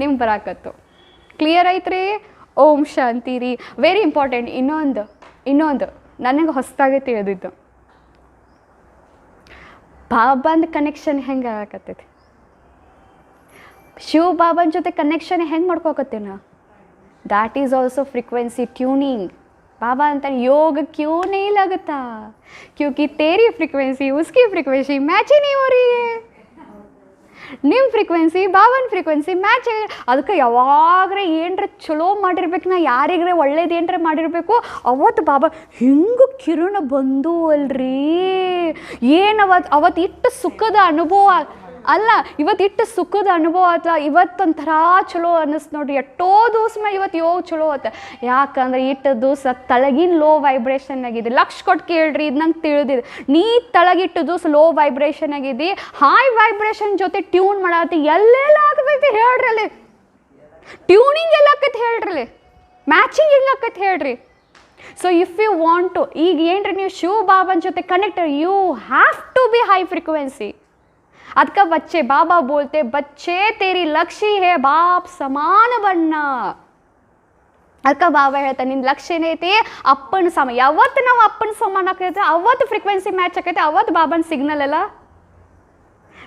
ನಿಮ್ಗೆ ಬರಾಕತ್ತು. ಕ್ಲಿಯರ್ ಐತ್ರಿ? ಓಂ ಶಾಂತಿ ರೀ. Very important. ಇನ್ನೊಂದು ನನಗೆ ಹೊಸದಾಗಿ ತಿಳಿದಿದ್ದು, ಬಾಬಾಂದ ಕನೆಕ್ಷನ್ ಹೆಂಗೆ ಆಗಕತ್ತೈತಿ, ಶಿವ ಬಾಬನ ಜೊತೆ ಕನೆಕ್ಷನ್ ಹೆಂಗೆ ಮಾಡ್ಕೋಕತ್ತೀವಿ ನಾವು? That is also frequency tuning. बाबा ಅಂತ योग क्यों नहीं लगता? क्योंकि तेरी फ्रीक्वेंसी उसकी फ्रीक्वेंसी मैच ही नहीं हो रही है. ನಿಮ್ಮ ಫ್ರೀಕ್ವೆನ್ಸಿ ಬಾಬನ ಫ್ರೀಕ್ವೆನ್ಸಿ ಮ್ಯಾಚ್. ಅದಕ್ಕೆ ಯಾವಾಗ್ರೆ ಏನರ ಚಲೋ ಮಾಡಿರ್ಬೇಕು, ನಾ ಯಾರಿಗ್ರೆ ಒಳ್ಳೇದು ಏನರ ಮಾಡಿರಬೇಕು, ಅವತ್ತು ಬಾಬಾ ಹಿಂಗೆ ಕಿರಣ ಬಂದು ಅಲ್ರಿ. ಏನು ಅವತ್ತು ಇಟ್ಟು ಸುಖದ ಅನುಭವ ಅಲ್ಲ, ಇವತ್ತು ಸುಖದ ಅನುಭವ ಆತ. ಇವತ್ತೊಂಥರ ಚಲೋ ಅನ್ನಿಸ್ತು ನೋಡ್ರಿ. ಎಷ್ಟೋ ದಿವಸ ಮೇಲೆ ಇವತ್ತು ಯೋಗ ಚಲೋ ಆತ. ಯಾಕಂದ್ರೆ ಇಟ್ಟು ದಿವಸ ತಳಗಿನ ಲೋ ವೈಬ್ರೇಷನ್ ಆಗಿದೆ. ಲಕ್ಷ ಕೊಟ್ಟು ಕೇಳ್ರಿ, ಇದು ನಂಗೆ ತಿಳಿದಿದೆ. ನೀ ತಳಗಿಟ್ಟು ದಿವಸ ಲೋ ವೈಬ್ರೇಷನ್ ಆಗಿದೆ, ಹೈ ವೈಬ್ರೇಷನ್ ಜೊತೆ ಟ್ಯೂನ್ ಮಾಡತ್ತಿ. ಎಲ್ಲೆಲ್ಲ ಆಗ್ತೈತಿ ಹೇಳ್ರಿ, ಅಲ್ಲಿ ಟ್ಯೂನಿಂಗ್ ಎಲ್ಲ ಆಕೈತಿ ಹೇಳ್ರಿ, ಮ್ಯಾಚಿಂಗ್ ಎಲ್ಲ ಆಕೈತಿ ಹೇಳ್ರಿ. So if you want to, ಈಗ ಏನ್ರಿ ನೀವು ಶಿವ ಬಾಬನ ಜೊತೆ connect, you have to be high frequency. ಅದಕ್ಕೆ ಬಚ್ಚೆ ಬಾಬಾ ಬೋಲ್ತೆ, ಬಚ್ಚೆ ತೇರಿ ಲಕ್ಷ್ಯ ಹೇ ಬಾಪ್ ಸಮಾನ ಬಣ್ಣ. ಅದಕ್ಕೆ ಬಾಬಾ ಹೇಳ್ತಾರೆ, ನಿನ್ನ ಲಕ್ಷ್ಯ ಏನೈತಿ ಅಪ್ಪನ ಸಮ. ಯಾವತ್ತು ನಾವು ಅಪ್ಪನ ಸಮಾನ ಆಕೈತೆ, ಅವತ್ತು ಫ್ರೀಕ್ವೆನ್ಸಿ ಮ್ಯಾಚ್ ಆಕೈತೆ, ಅವತ್ತು ಬಾಬನ ಸಿಗ್ನಲ್ ಎಲ್ಲ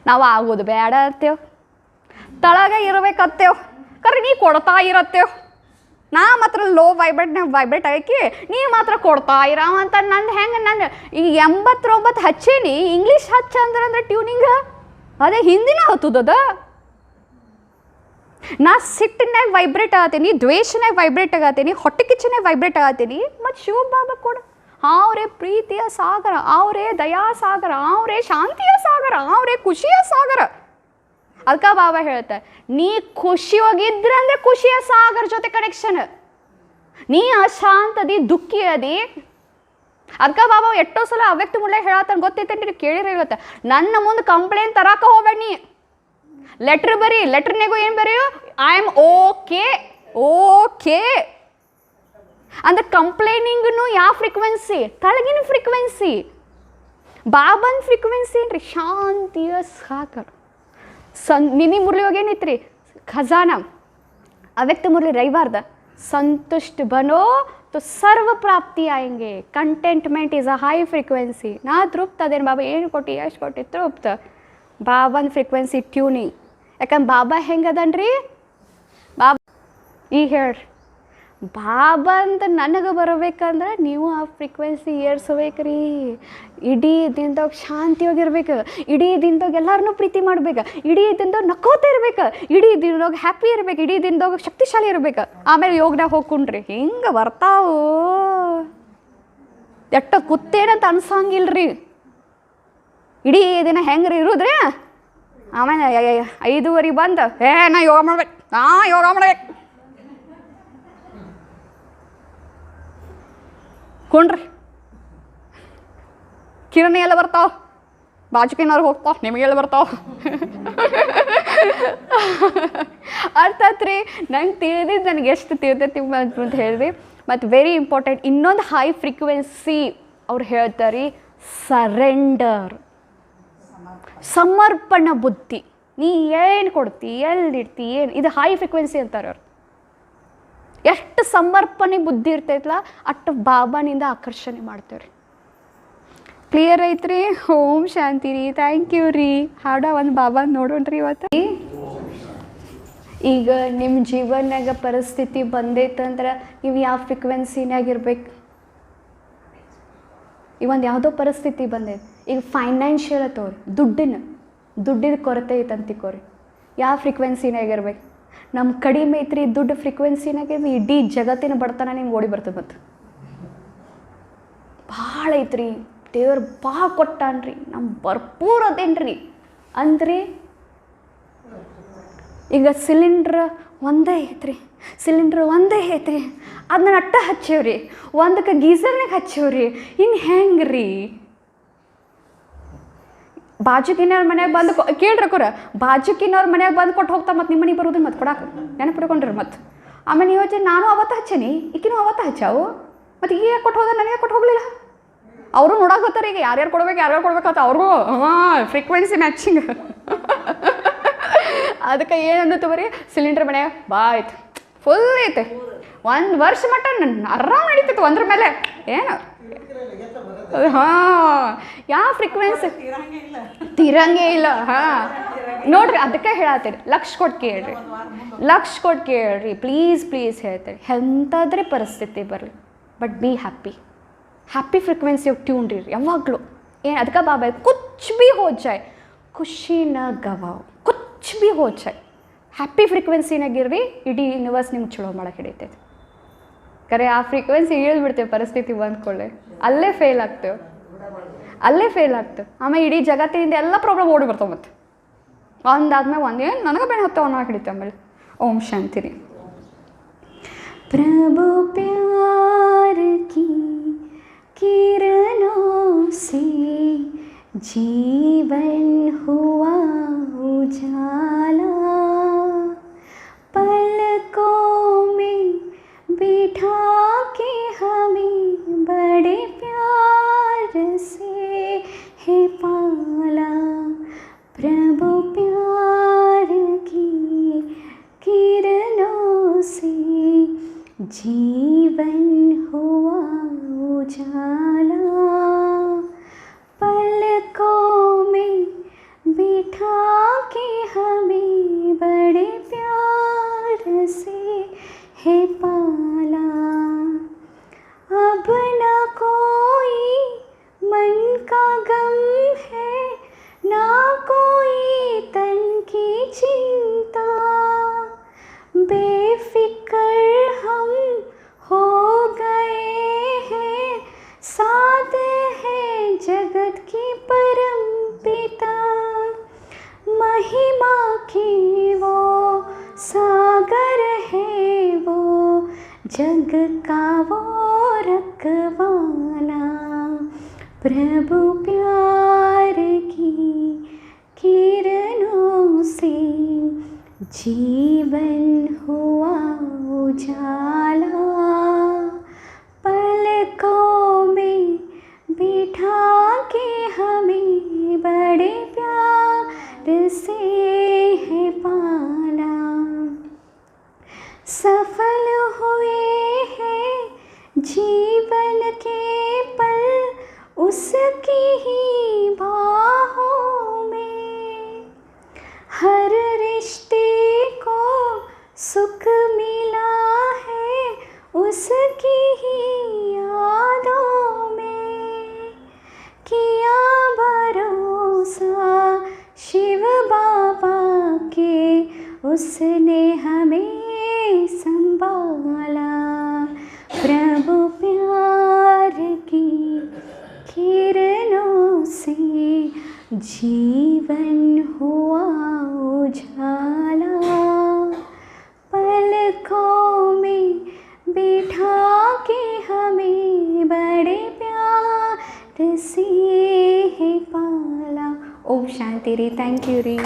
ನಾವು ಆಗೋದು ಬೇಡ ಅಂತೇವ್, ತಳಗ ಇರ್ಬೇಕತ್ತೇವ್. ಕರೆ ನೀ ಕೊಡ್ತಾ ಇರತ್ತೇವ್, ನಾ ಮಾತ್ರ ಲೋ ವೈಬ್ರೇಟ್ ಆಗಿ ನೀ ಮಾತ್ರ ಕೊಡ್ತಾ ಇರಾವಂತ. ನಂದು ಹೆಂಗೆ, ನಾನು ಈಗ 89 ಹಚ್ಚೇನಿ, ಇಂಗ್ಲೀಷ್ ಹಚ್ಚ ಅಂದ್ರೆ ಟ್ಯೂನಿಂಗ್ ಅದೇ ಹಿಂದಿನ ಹತ್ತದ. ನಾ ಸಿಟ್ಟಿನಾಗ ವೈಬ್ರೇಟ್ ಆಗತ್ತೀನಿ, ದ್ವೇಷನಾಗ ವೈಬ್ರೇಟ್ ಆಗತ್ತೀನಿ, ಹೊಟ್ಟೆ ಕಿಚ್ಚನಾಗ ವೈಬ್ರೇಟ್ ಆಗತ್ತೀನಿ. ಮತ್ತು ಶಿವ ಬಾಬಾ ಕೊಡ ಅವರೇ ಪ್ರೀತಿಯ ಸಾಗರ, ಅವರೇ ದಯಾ ಸಾಗರ, ಅವರೇ ಶಾಂತಿಯ ಸಾಗರ, ಅವರೇ ಖುಷಿಯ ಸಾಗರ. ಅದಕ್ಕೆ ಬಾಬಾ ಹೇಳ್ತಾರೆ, ನೀ ಖುಷಿಯಾಗಿದ್ರೆ ಅಂದರೆ ಖುಷಿಯ ಸಾಗರ ಜೊತೆ ಕನೆಕ್ಷನ್. ನೀ ಅಶಾಂತದಿ ದುಃಖಿ ಅದಿ. ಅದಕ್ಕೆ ಬಾಬಾ ಎಷ್ಟೋ ಸಲ ಅವ್ಯಕ್ತ ಮುಳ್ಳೆ ಹೇಳತ್ತಾನ ಗೊತ್ತೈತೇನ್ರಿ, ಕೇಳಿರಿ. ಇವತ್ತು ನನ್ನ ಮುಂದೆ ಕಂಪ್ಲೇಂಟ್ ತರಾಕ ಹೋಗ್ಬೇಡಿ, ನೀ ಲೆಟ್ರ್ ಬರೀ. ಲೆಟ್ರ್ನಾಗೂ ಏನು ಬರೆಯೋ, ಐ ಆಮ್ ಓಕೆ ಅಂದ್ರೆ ಕಂಪ್ಲೇನಿಂಗ್ನು ಯಾವ ಫ್ರೀಕ್ವೆನ್ಸಿ? ತಳಗಿನ ಫ್ರೀಕ್ವೆನ್ಸಿ. ಬಾಬನ್ ಫ್ರೀಕ್ವೆನ್ಸಿ ಏನ್ರಿ? ಶಾಂತಿಯ ಸಾಗರ. ನಿನ್ನೆ ಮುರಳಿ ಹೋಗಿ ಏನೈತ್ರಿ? ಖಜಾನ ಅವ್ಯಕ್ತ ಮುರಳಿ ರವಿವಾರದ ಸಂತುಷ್ಟ ಬನೋ तो सर्व प्राप्ति आएंगे. Contentment is a high frequency. ನಾ ತೃಪ್ತ ಅದೇನು ಬಾಬಾ, ಏನು ಕೊಟ್ಟು ಎಷ್ಟು ಕೊಟ್ಟು ತೃಪ್ತ. ಬಾಬನ ಫ್ರೀಕ್ವೆನ್ಸಿ ಟ್ಯೂನಿಂಗ್. ಯಾಕಂದ್ರೆ ಬಾಬಾ ಹೆಂಗದನ್ರಿ? ಬಾಬಾ ಈಗ ಹೇಳ್ರಿ, ಬಾಬಾ ಅಂತ ನನಗೆ ಬರಬೇಕಂದ್ರೆ ನೀವು ಆ ಫ್ರೀಕ್ವೆನ್ಸಿ ಏರ್ಸ್ಬೇಕ್ರಿ. ಇಡೀ ದಿನದಾಗ ಶಾಂತಿಯಾಗಿರ್ಬೇಕು, ಇಡೀ ದಿನದಾಗ ಎಲ್ಲರನ್ನೂ ಪ್ರೀತಿ ಮಾಡ್ಬೇಕು, ಇಡೀ ದಿನದಾಗ ನಕ್ಕೋತಾ ಇರ್ಬೇಕು, ಇಡೀ ದಿನದಾಗ ಹ್ಯಾಪಿ ಇರ್ಬೇಕು, ಇಡೀ ದಿನದಾಗ ಶಕ್ತಿಶಾಲಿ ಇರ್ಬೇಕು. ಆಮೇಲೆ ಯೋಗದಾಗ ಹೋಗ್ಕೊಂಡ್ರಿ ಹಿಂಗೆ ಬರ್ತಾವು. ಎಷ್ಟ ಕೂತೇನಂತ ಅನ್ಸಂಗಿಲ್ರಿ. ಇಡೀ ದಿನ ಹೆಂಗ್ರಿ ಇರೋದ್ರಿ. ಆಮೇಲೆ 5:30 ಬಂದು ನಾ ಯೋಗ ಮಾಡ್ಬೇಕು, ಯೋಗ ಮಾಡ್ಬೇಕು ಕೊಂಡ್ರಿ. ಕಿರಣಿ ಎಲ್ಲ ಬರ್ತಾವ, ಬಾಜುಕಿನವ್ರು ಹೋಗ್ತಾವ, ನಿಮಗೆಲ್ಲ ಬರ್ತಾವ. ಅರ್ಥಾತ್ ರೀ, ನಂಗೆ ತಿಳಿದಿದ್ದು ನನಗೆ ಎಷ್ಟು ತಿಳಿದೈತಿ ಅಂತ ಹೇಳಿದ್ರಿ. ಮತ್ತು ವೆರಿ ಇಂಪಾರ್ಟೆಂಟ್ ಇನ್ನೊಂದು ಹೈ ಫ್ರೀಕ್ವೆನ್ಸಿ ಅವ್ರು ಹೇಳ್ತಾರೆ, ಸರೆಂಡರ್, ಸಮರ್ಪಣ ಬುದ್ಧಿ. ನೀ ಏನು ಕೊಡ್ತಿ, ಎಲ್ಲಿಡ್ತಿ, ಏನು, ಇದು ಹೈ ಫ್ರೀಕ್ವೆನ್ಸಿ ಅಂತಾರೆ ಅವ್ರು. ಎಷ್ಟು ಸಮರ್ಪಣೆ ಬುದ್ಧಿ ಇರ್ತೈತಲ್ಲ ಅಷ್ಟು ಬಾಬಾನಿಂದ ಆಕರ್ಷಣೆ ಮಾಡ್ತೇವ್ರಿ. ಕ್ಲಿಯರ್ ಐತ್ರಿ? ಓಂ ಶಾಂತಿ ರೀ, ಥ್ಯಾಂಕ್ ಯು ರೀ. ಹಾಡ ಒಂದು ಬಾಬಾ ನೋಡೋಣ್ರಿ ಇವತ್ತು. ಈಗ ನಿಮ್ಮ ಜೀವನಾಗ ಪರಿಸ್ಥಿತಿ ಬಂದೈತಂದ್ರೆ ನೀವು ಯಾವ ಫ್ರೀಕ್ವೆನ್ಸಿನಾಗ ಇರ್ಬೇಕು? ಈಗ ಒಂದು ಯಾವುದೋ ಪರಿಸ್ಥಿತಿ ಬಂದೈತೆ, ಈಗ ಫೈನಾನ್ಷಿಯಲ್ ತೋರಿ, ದುಡ್ಡಿನ ಕೊರತೆ ಐತೆ ಅಂತಿಕೋರಿ, ಯಾವ ಫ್ರೀಕ್ವೆನ್ಸಿನಾಗ ಇರ್ಬೇಕು? ನಮ್ಮ ಕಡಿಮೆ ಐತ್ರಿ ದುಡ್ಡು ಫ್ರೀಕ್ವೆನ್ಸಿನಾಗ ಇಡೀ ಜಗತ್ತಿನ ಬಡತನ ನಿಮ್ಗೆ ಓಡಿ ಬರ್ತದೆ. ಮತ್ತು ಭಾಳ ಐತ್ರಿ, ದೇವ್ರು ಭಾಳ ಕೊಟ್ಟಾನ್ರಿ, ನಮ್ಮ ಭರ್ಪೂರ್ ಅದೇನ್ರಿ ಅಂದ್ರಿ. ಈಗ ಸಿಲಿಂಡ್ರ್ ಒಂದೇ ಐತ್ರಿ, ಅದನ್ನ ಅಟ್ಟ ಹಚ್ಚೇವ್ರಿ, ಒಂದಕ್ಕೆ ಗೀಸರ್ನಾಗ ಹಚ್ಚೇವ್ರಿ, ಇನ್ನು ಹೆಂಗೆ ರೀ? ಬಾಜುಕಿನವ್ರ ಮನ್ಯಾಗ ಬಂದು ಕೇಳ್ರಕೋರ, ಬಾಜುಕಿನವ್ರ ಮನ್ಯಾಗ ಬಂದು ಕೊಟ್ಟು ಹೋಗ್ತಾ ಮತ್ತು ನಿಮ್ಮ ಮನೆಗೆ ಬರೋದು ಮತ್ತು ಕೊಡಾಕ ನೆನಪಿಡ್ಕೊಂಡ್ರಿ. ಮತ್ತು ಆಮೇಲೆ ನೀವು ಹಚ್ಚಿ, ನಾನು ಅವತ್ತು ಹಚ್ಚೇನಿ, ಈಕಿನೂ ಅವತ್ತು ಹಚ್ಚಾವು, ಮತ್ತು ಈಗ ಕೊಟ್ಟು ಹೋದ, ನನಗೆ ಕೊಟ್ಟು ಹೋಗಲಿಲ್ಲ. ಅವರು ನೋಡಾಕತ್ತಾರೆ ಈಗ ಯಾರ್ಯಾರು ಕೊಡ್ಬೇಕಂತ ಅವ್ರಿಗೂ ಫ್ರೀಕ್ವೆನ್ಸಿ ಮ್ಯಾಚಿಂಗ್. ಅದಕ್ಕೆ ಏನಂದು ಬರೀ ಸಿಲಿಂಡರ್ ಮನ್ಯಾಗ ಆಯ್ತು, ಫುಲ್ ಐತೆ, 1 ವರ್ಷ ಮಟ್ಟ ಆರಾಮ್ ನಡೀತೈತೆ ಒಂದ್ರ ಮೇಲೆ. ಏನು ಯಾವ ಫ್ರೀಕ್ವೆನ್ಸಿ ತಿರಂಗೇ ಇಲ್ಲ. ನೋಡ್ರಿ, ಅದಕ್ಕೆ ಹೇಳತ್ತೀರಿ, ಲಕ್ಷ ಕೊಟ್ಟು ಕೇಳ್ರಿ, ಪ್ಲೀಸ್ ಹೇಳ್ತೀರಿ. ಎಂತಾದ್ರೆ ಪರಿಸ್ಥಿತಿ ಬರಲಿ, but be happy frequency tune ರೀ ಯಾವಾಗಲೂ. ಏನು ಅದಕ್ಕೆ ಬಾಬಾ ಕುಚ್ ಬಿ ಹೋ ಜಾಯ್ ಖುಷಿ ನ ಗವಾವ್, ಕುಚ್ ಬಿ ಹೋ ಜಾಯ್. ಹ್ಯಾಪಿ ಫ್ರೀಕ್ವೆನ್ಸಿನಾಗಿರ್ರಿ, ಇಡೀ ಯೂನಿವರ್ಸ್ ನಿಮ್ಗೆ ಚಲೋ ಮಾಡಕ್ಕೆ ಹಿಡಿತೈತೆ. ಕರೆ ಆ ಫ್ರೀಕ್ವೆನ್ಸಿ ಇಳಿದ್ಬಿಡ್ತೇವೆ, ಪರಿಸ್ಥಿತಿ ಬಂದ್ಕೊಳ್ಳೆ ಅಲ್ಲೇ ಫೇಲ್ ಆಗ್ತೇವೆ. ಆಮೇಲೆ ಇಡೀ ಜಗತ್ತಿನಿಂದ ಎಲ್ಲ ಪ್ರಾಬ್ಲಮ್ ಓಡಿ ಬರ್ತಾವೆ. ಮತ್ತು ಒಂದಾದ್ಮೇಲೆ ಏನು ನನಗೆ ಬೇಡ ಹತ್ತವ ಅನ್ನೋ ಹಿಡಿತೇವೆ. ಆಮೇಲೆ ಓಂ ಶಾಂತಿ ರೀ. ಪ್ರಭು ಪ್ಯಾರ ಕಿ किरणों से जीवन हुआ उजाला, पलकों में बिठा के हमें बड़े प्यार से है पाला. प्रभु प्यार की किरणों से जीवन हुआ उजाला, पलकों में बिठा के हमें बड़े प्यार से है पाला. अब न कोई मन का गम है, ना कोई तन की चिंता, बेफिक्र हम हो गए हैं, साथ है जगत की परम पिता. महिमा की वो सागर है, वो जग का वो रखवाला. प्रभु प्यार की किरणों से जीवन हुआ उजाला, पलकों में बिठा के हमें बड़े प्यार से है पाला. सफल हुए हैं जीवन के पल उसकी ही बाहों में, हर रिश्ते को सुख मिला है उसकी ही यादों में. किया भरोसा शिव बाबा के, उसने हमें संभाला. प्रभु प्यार की किरणों से जीवन हुआ उजाला, पलकों में बिठा के हमें बड़े प्यार से ಹೇಳ್ತೀರಿ. ಥ್ಯಾಂಕ್ ಯು ರೀ.